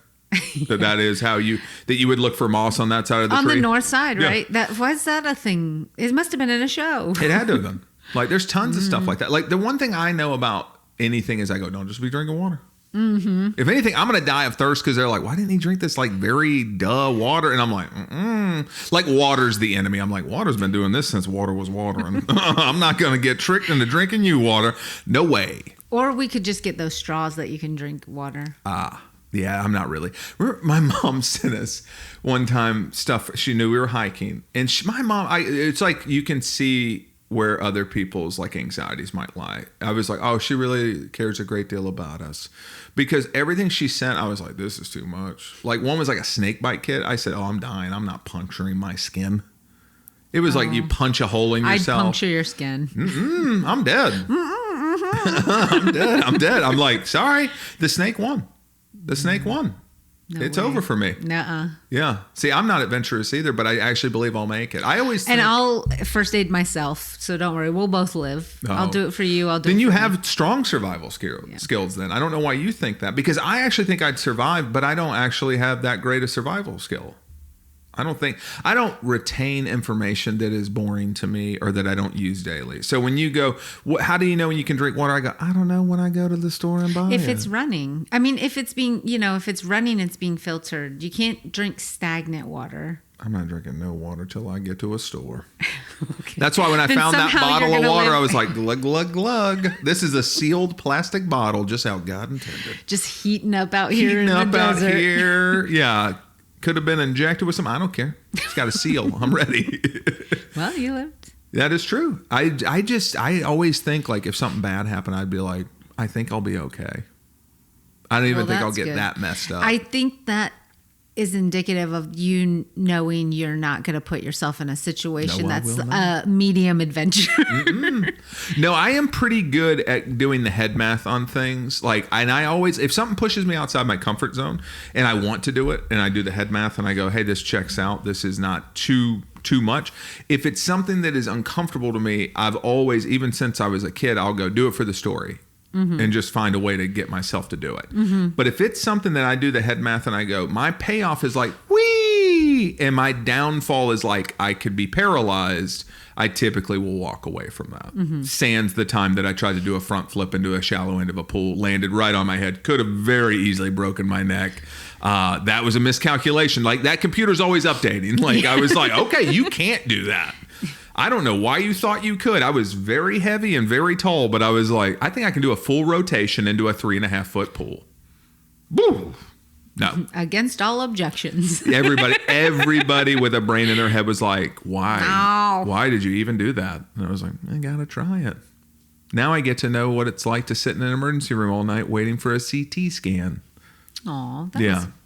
that is how you would look for moss on that side of the tree? On the north side, right? Was that a thing? It must have been in a show. It had to have been. Like, there's tons of stuff like that. Like, the one thing I know about anything is I go, don't just be drinking water. Mm-hmm. If anything, I'm going to die of thirst because they're like, why didn't he drink this like very water? And I'm like, like water's the enemy. I'm like, water's been doing this since water was water. And I'm not going to get tricked into drinking you water. No way. Or we could just get those straws that you can drink water. Yeah, I'm not really. Remember, my mom sent us one time stuff. She knew we were hiking. And my mom, it's like you can see where other people's like anxieties might lie. I was like, oh, she really cares a great deal about us. Because everything she sent, I was like, this is too much. Like one was like a snake bite kit. I said, oh, I'm dying. I'm not puncturing my skin. It was like you punch a hole in yourself. I'd puncture your skin. I'm dead. I'm dead. I'm like, sorry. The snake won. No it's way. Over for me. Nuh-uh. Yeah. See, I'm not adventurous either, but I actually believe I'll make it. I always think, and I'll first aid myself, so don't worry. We'll both live. Oh. I'll do it for you. I'll do then it for you me. Have strong survival skills then. I don't know why you think that, because I actually think I'd survive, but I don't actually have that great a survival skill. I don't retain information that is boring to me or that I don't use daily. So when you go, how do you know when you can drink water? I go, I don't know when I go to the store and buy it. If it's running. I mean, if it's being, if it's running, it's being filtered. You can't drink stagnant water. I'm not drinking no water till I get to a store. Okay. That's why when I found that bottle of water, I was like, glug, glug, glug. This is a sealed plastic bottle, just how God intended. Just heating up out here in the desert. Out here. Yeah. Could have been injected with some. I don't care. It's got a seal. I'm ready. Well, you lived. That is true. I always think like if something bad happened, I'd be like, I think I'll be okay. I don't even think I'll get that messed up. I think that is indicative of you knowing you're not going to put yourself in a situation that's a medium adventure. No, I am pretty good at doing the head math on things. Like, and I always, if something pushes me outside my comfort zone and I want to do it and I do the head math and I go, hey, this checks out. This is not too much. If it's something that is uncomfortable to me, I've always, even since I was a kid, I'll go do it for the story. Mm-hmm. And just find a way to get myself to do it. Mm-hmm. But if it's something that I do the head math and I go, my payoff is like, whee, and my downfall is like, I could be paralyzed, I typically will walk away from that. Mm-hmm. Sans the time that I tried to do a front flip into a shallow end of a pool, landed right on my head, could have very easily broken my neck. That was a miscalculation. Like, that computer's always updating. Like, I was like, okay, you can't do that. I don't know why you thought you could. I was very heavy and very tall, but I was like, I think I can do a full rotation into a 3.5 foot pool. Woo! No. Against all objections. Everybody with a brain in their head was like, why? No. Why did you even do that? And I was like, I gotta try it. Now I get to know what it's like to sit in an emergency room all night waiting for a CT scan. Oh,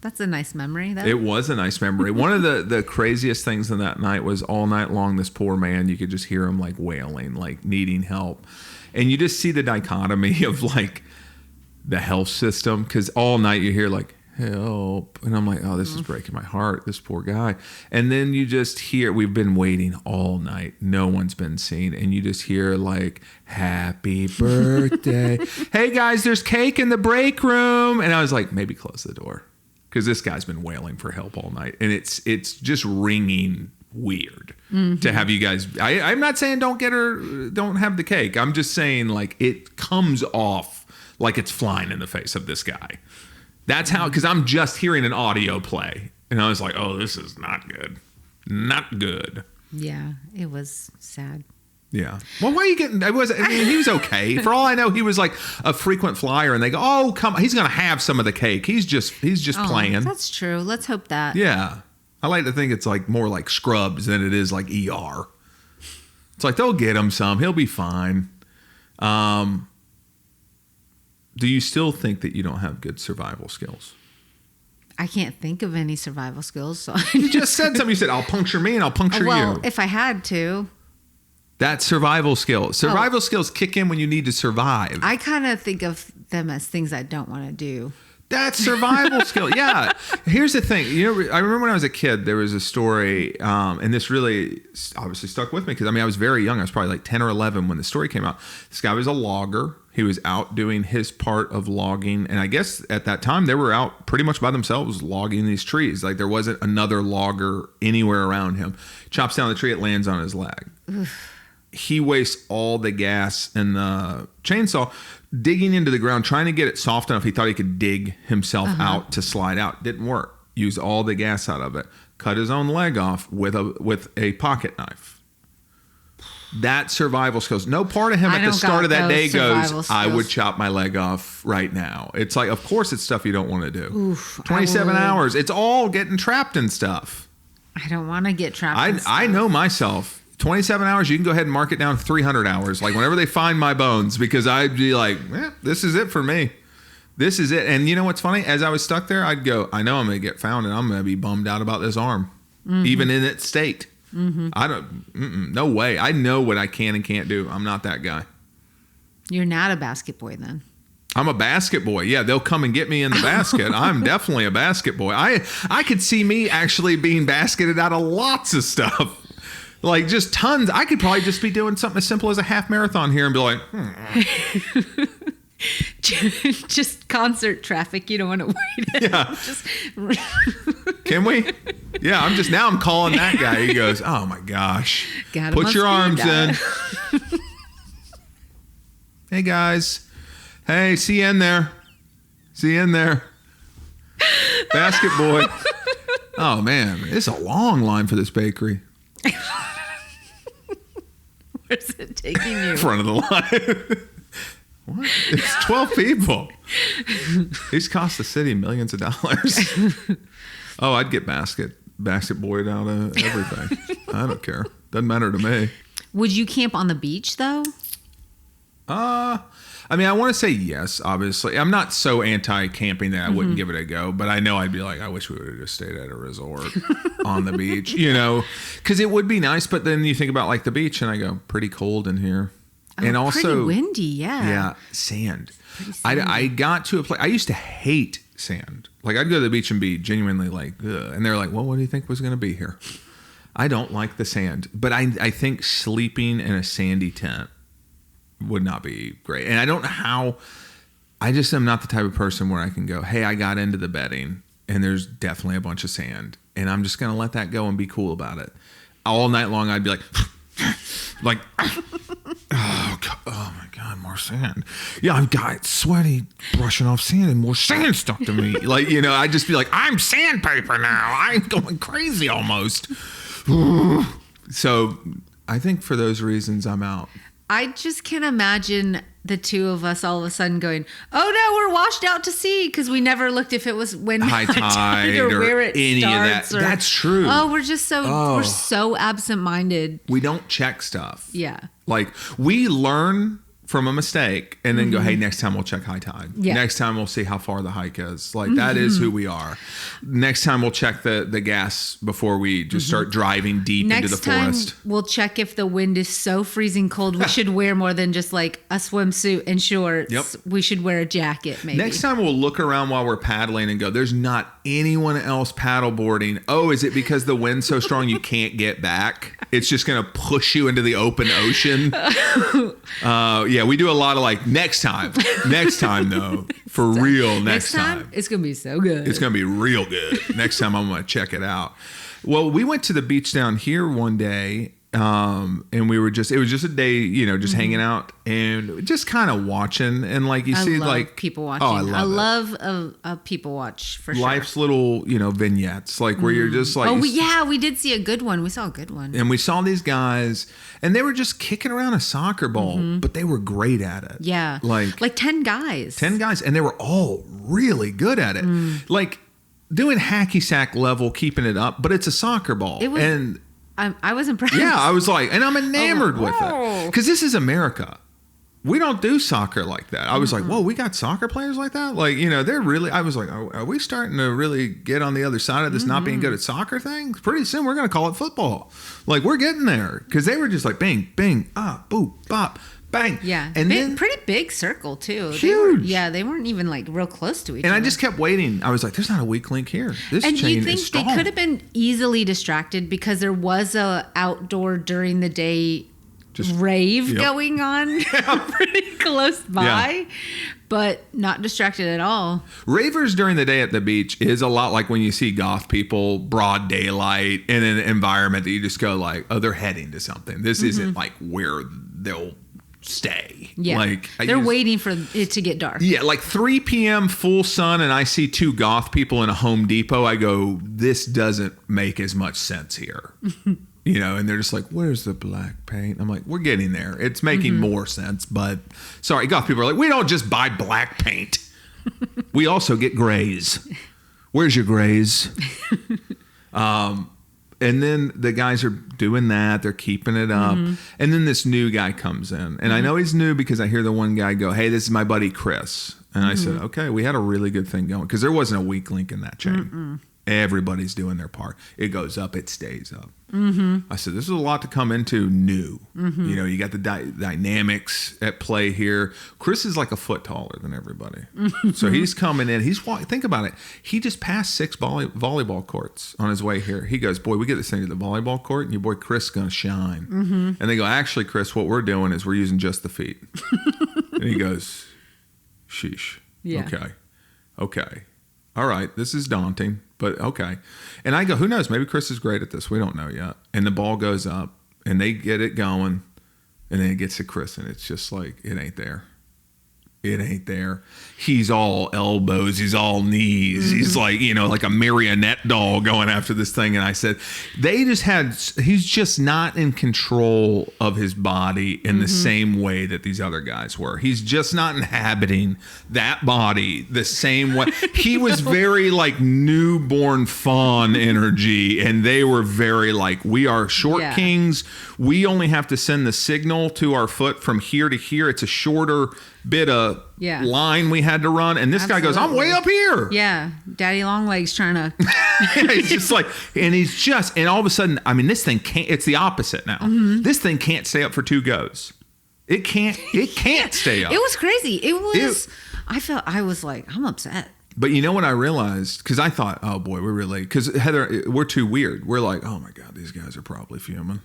that's a nice memory. It was a nice memory. One of the craziest things in that night was all night long, this poor man, you could just hear him like wailing, like needing help. And you just see the dichotomy of like the health system, because all night you hear like, help. And I'm like, oh, this is breaking my heart, this poor guy. And then you just hear, we've been waiting all night. No one's been seen. And you just hear like, happy birthday. Hey guys, there's cake in the break room. And I was like, maybe close the door, because this guy's been wailing for help all night. And it's just ringing weird to have you guys. I'm not saying don't have the cake. I'm just saying like it comes off like it's flying in the face of this guy. That's how, because I'm just hearing an audio play. And I was like, oh, this is not good. Not good. Yeah, it was sad. Yeah. Well, why are you getting, he was okay. For all I know, he was like a frequent flyer and they go, oh, come on, he's going to have some of the cake. He's just playing. That's true. Let's hope that. Yeah. I like to think it's like more like Scrubs than it is like ER. It's like, they'll get him some. He'll be fine. Do you still think that you don't have good survival skills? I can't think of any survival skills. So you just said something. You said, I'll puncture me and I'll puncture you. Well, if I had to. That's survival skills. Survival skills kick in when you need to survive. I kind of think of them as things I don't want to do. That's survival skill. Yeah. Here's the thing. I remember when I was a kid, there was a story, and this really obviously stuck with me because, I was very young. I was probably like 10 or 11 when the story came out. This guy was a logger. He was out doing his part of logging. And I guess at that time, they were out pretty much by themselves logging these trees. Like there wasn't another logger anywhere around him. Chops down the tree, it lands on his leg. Oof. he wastes all the gas in the chainsaw digging into the ground, trying to get it soft enough. He thought he could dig himself out to slide out. Didn't work. Used all the gas out of it. Cut his own leg off with a pocket knife. That survival skills. No part of him at the start of that day goes, I would chop my leg off right now. It's like, of course it's stuff you don't want to do. Oof, 27 hours. It's all getting trapped in stuff. I don't want to get trapped in stuff. I know myself. 27 hours, you can go ahead and mark it down 300 hours. Like whenever they find my bones, because I'd be like, this is it for me. This is it. And you know what's funny? As I was stuck there, I'd go, I know I'm going to get found and I'm going to be bummed out about this arm, even in its state. I don't, no way. I know what I can and can't do. I'm not that guy. You're not a basket boy then. I'm a basket boy. Yeah, they'll come and get me in the basket. I'm definitely a basket boy. I could see me actually being basketed out of lots of stuff. Like just tons. I could probably just be doing something as simple as a half marathon here and be like, Just concert traffic. You don't want to wait. Yeah. Can we? Yeah, I'm calling that guy. He goes, oh my gosh. Put your arms in. Hey guys. Hey, see you in there. See you in there. Basket boy. Oh man, it's a long line for this bakery. Where's it taking you? Front of the line. What? It's 12 people. These cost the city millions of dollars. Oh, I'd get basket boyed out of everything. I don't care. Doesn't matter to me. Would you camp on the beach though? I mean, I want to say yes, obviously. I'm not so anti-camping that I wouldn't give it a go, but I know I'd be like, I wish we would have just stayed at a resort on the beach, because it would be nice. But then you think about like the beach and I go, pretty cold in here. And also pretty windy. Yeah. Sand. I got to a place, I used to hate sand. Like I'd go to the beach and be genuinely like, ugh. And they're like, well, what do you think was going to be here? I don't like the sand, but I think sleeping in a sandy tent would not be great. And I don't know how. I just am not the type of person where I can go, hey, I got into the bedding and there's definitely a bunch of sand and I'm just going to let that go and be cool about it. All night long, I'd be like, oh my God, more sand. Yeah, I've got sweaty brushing off sand and more sand stuck to me. I'd just be like, I'm sandpaper now. I'm going crazy almost. So I think for those reasons, I'm out. I just can't imagine the two of us all of a sudden going, oh no, we're washed out to sea because we never looked if it was when high tide or where it any starts. Of that. That's true. Oh, we're just we're so absent-minded. We don't check stuff. Yeah. Like we learn from a mistake and then go, hey, next time we'll check high tide. Yeah. Next time we'll see how far the hike is. Like that is who we are. Next time we'll check the gas before we just start driving deep into the forest. Next time we'll check if the wind is so freezing cold we should wear more than just like a swimsuit and shorts. Yep. We should wear a jacket maybe. Next time we'll look around while we're paddling and go, there's not anyone else paddleboarding. Oh, is it because the wind's so strong you can't get back? It's just going to push you into the open ocean. Yeah, we do a lot of like next time though, for real. Next time it's gonna be so good. It's gonna be real good. Next time I'm gonna check it out. Well, we went to the beach down here one day, and it was just a day, just hanging out and just kind of watching, and like I love like people watching. Oh, I love a people watch for sure. Life's little vignettes, like where you're just like, we did see a good one. We saw a good one, and we saw these guys. And they were just kicking around a soccer ball, but they were great at it. Yeah. Like 10 guys. 10 guys. And they were all really good at it. Like doing hacky sack level, keeping it up, but it's a soccer ball. I was impressed. Yeah, I was like, and I'm enamored with it. Because this is America. We don't do soccer like that. I was like, whoa, we got soccer players like that? Like, they're really, I was like, are we starting to really get on the other side of this not being good at soccer thing? Pretty soon we're going to call it football. Like, we're getting there. Because they were just like, bang, bang, boop, bop, bang. Yeah. And then pretty big circle, too. Huge. They weren't even like real close to each other. And I just kept waiting. I was like, there's not a weak link here. This chain is strong. And you think they could have been easily distracted because there was a outdoor during the day rave Yep. going on pretty close by, but not distracted at all. Ravers during the day at the beach is a lot like when you see goth people broad daylight in an environment that you just go like, oh, they're heading to something. This isn't like where they'll stay. Yeah. Like They're waiting for it to get dark. Yeah, like 3 p.m. full sun, and I see 2 goth people in a Home Depot. I go, this doesn't make as much sense here. And they're just like, where's the black paint? I'm like, we're getting there. It's making more sense, but sorry, goth people are like, we don't just buy black paint. We also get grays. Where's your grays? And then the guys are doing that. They're keeping it up. And then this new guy comes in. And I know he's new because I hear the one guy go, hey, this is my buddy Chris. And I said, okay, we had a really good thing going. Because there wasn't a weak link in that chain. Everybody's doing their part. It goes up, it stays up. I said, this is a lot to come into new. You got the dynamics at play here. Chris is like a foot taller than everybody. So he's coming in. Think about it. He just passed 6 volleyball courts on his way here. He goes, boy, we get this thing to the volleyball court, and your boy Chris is going to shine. And they go, actually, Chris, what we're doing is we're using just the feet. And he goes, sheesh. Yeah. Okay. All right, this is daunting, but okay. And I go, who knows? Maybe Chris is great at this. We don't know yet. And the ball goes up, and they get it going, and then it gets to Chris, and it's just like, it ain't there. It ain't there. He's all elbows. He's all knees. He's like, like a marionette doll going after this thing. And I said, he's just not in control of his body in the same way that these other guys were. He's just not inhabiting that body the same way. He was very like newborn fawn energy. And they were very like, we are short kings. We only have to send the signal to our foot from here to here. It's a shorter bit of line we had to run, and this guy goes, I'm way up here. Yeah, Daddy Longlegs trying to he's just like, and all of a sudden, I mean, this thing can't, it's the opposite now. This thing can't stay up for 2 goes. It can't stay up. It was crazy. I was like, I'm upset. But you know what I realized? Because I thought, oh boy, because Heather, we're too weird. We're like, oh my God, these guys are probably fuming.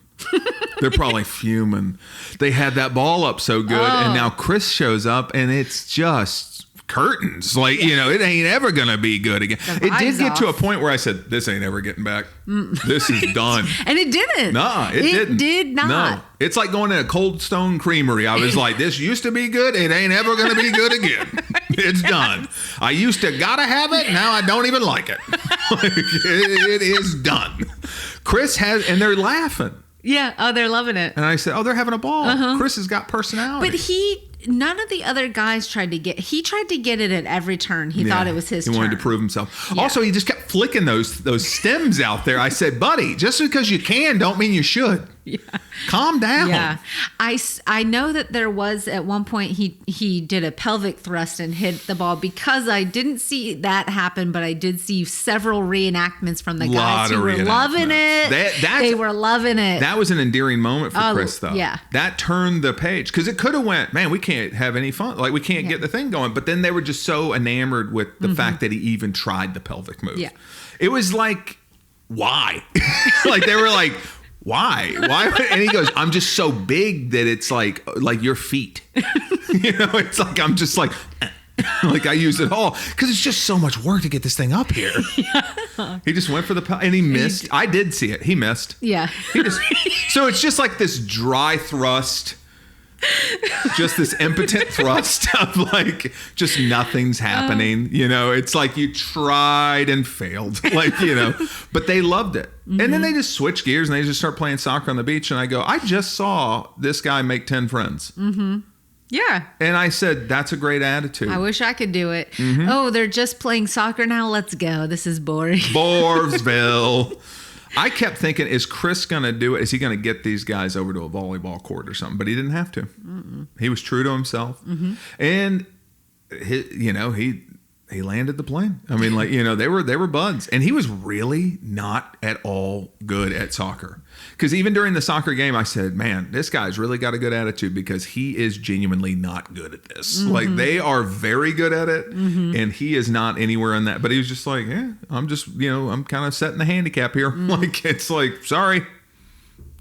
They're probably fuming. They had that ball up so good, and now Chris shows up, and it's just curtains. Like, it ain't ever going to be good again. It did get to a point where I said, this ain't ever getting back. This is done. And it didn't. Nah, it didn't. It did not. No. It's like going to a Cold Stone Creamery. I was like, this used to be good. It ain't ever going to be good again. It's done. I used to gotta have it. Now I don't even like it. It is done. Chris and they're laughing. Yeah. Oh, they're loving it. And I said, oh, they're having a ball. Chris has got personality. But none of the other guys tried to get it at every turn. He thought it was his turn. He wanted to prove himself. Yeah. Also, he just kept flicking those stems out there. I said, buddy, just because you can don't mean you should. Yeah. Calm down. Yeah. I know that there was at one point he did a pelvic thrust and hit the ball, because I didn't see that happen, but I did see several reenactments from the guys who were loving it. They were loving it. That was an endearing moment for Chris, though. Yeah. That turned the page, because it could have went, man, we can't have any fun. Like, we can't get the thing going. But then they were just so enamored with the fact that he even tried the pelvic move. Yeah. It was like, why? Like, they were like, why? And he goes, I'm just so big that it's like your feet. It's like, I'm just like I use it all, because it's just so much work to get this thing up here. Yeah. He just went for and he missed. I did see it. He missed. Yeah. So it's just like this dry thrust. Just this impotent thrust of like, just nothing's happening. It's like you tried and failed, but they loved it. And then they just switch gears and they just start playing soccer on the beach. And I go, I just saw this guy make 10 friends. Yeah. And I said, that's a great attitude. I wish I could do it. Oh, they're just playing soccer now. Let's go. This is boring. Borsville. I kept thinking, is Chris going to do it? Is he going to get these guys over to a volleyball court or something? But he didn't have to. He was true to himself. And, he landed the plane. I mean, they were buds. And he was really not at all good at soccer. Because even during the soccer game, I said, man, this guy's really got a good attitude, because he is genuinely not good at this. Like, they are very good at it, and he is not anywhere in that. But he was just like, yeah, I'm just, I'm kind of setting the handicap here. Like, it's like, sorry,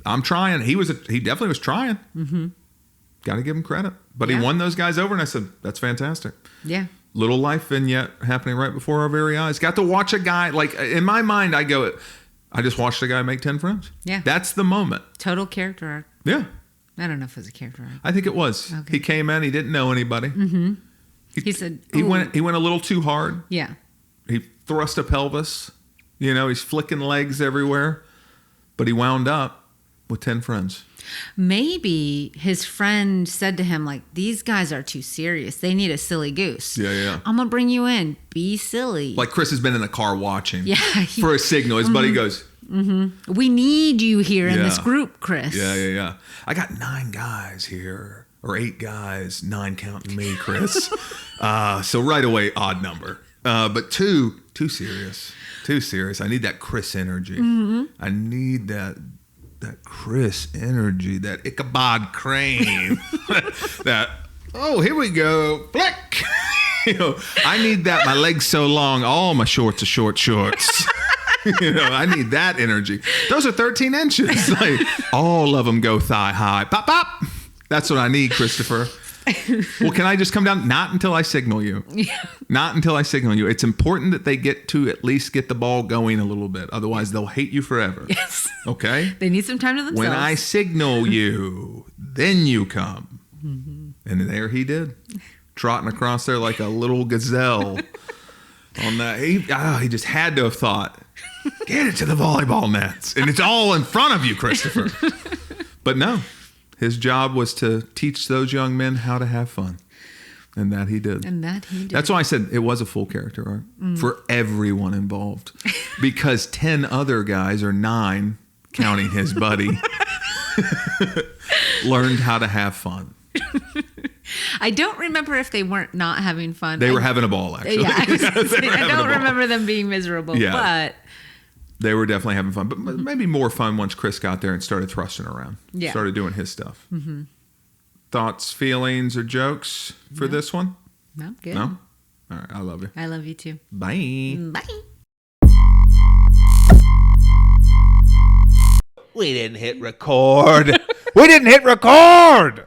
I'm trying. He definitely was trying. Mm-hmm. Got to give him credit. But he won those guys over, and I said, that's fantastic. Yeah. Little life vignette happening right before our very eyes. Got to watch a guy, like, in my mind, I just watched a guy make 10 friends. Yeah. That's the moment. Total character arc. Yeah. I don't know if it was a character arc. I think it was. Okay. He came in, he didn't know anybody. Mm-hmm. He said, he "Ooh." went a little too hard. Yeah. He thrust a pelvis. He's flicking legs everywhere. But he wound up with 10 friends. Maybe his friend said to him, like, these guys are too serious. They need a silly goose. Yeah. I'm going to bring you in. Be silly. Like Chris has been in the car watching Yeah, for a signal. His buddy goes, we need you here in this group, Chris. Yeah. I got 9 guys here, or 8 guys, 9 counting me, Chris. So right away, odd number. But too serious. Too serious. I need that Chris energy. Mm-hmm. I need that Chris energy, that Ichabod Crane. that, oh, here we go. Blick. I need that. My legs so long. All my shorts are short shorts. I need that energy. Those are 13 inches. Like, all of them go thigh high. Pop, pop. That's what I need, Christopher. Well, can I just come down? Not until I signal you. Yeah. Not until I signal you. It's important that they get to at least get the ball going a little bit. Otherwise, they'll hate you forever. Yes. Okay? They need some time to themselves. When I signal you, then you come. Mm-hmm. And there he did. Trotting across there like a little gazelle. On that. He just had to have thought, get it to the volleyball nets. And it's all in front of you, Christopher. But no. His job was to teach those young men how to have fun. And that he did. That's why I said it was a full character arc for everyone involved. Because 10 other guys, or 9, counting his buddy, learned how to have fun. I don't remember if they weren't not having fun. They were having a ball, actually. Yeah, I don't remember them being miserable. Yeah. But they were definitely having fun, but maybe more fun once Chris got there and started thrusting around. Yeah. Started doing his stuff. Mm-hmm. Thoughts, feelings, or jokes for this one? No, good. No? All right, I love you. I love you too. Bye. Bye. We didn't hit record. We didn't hit record.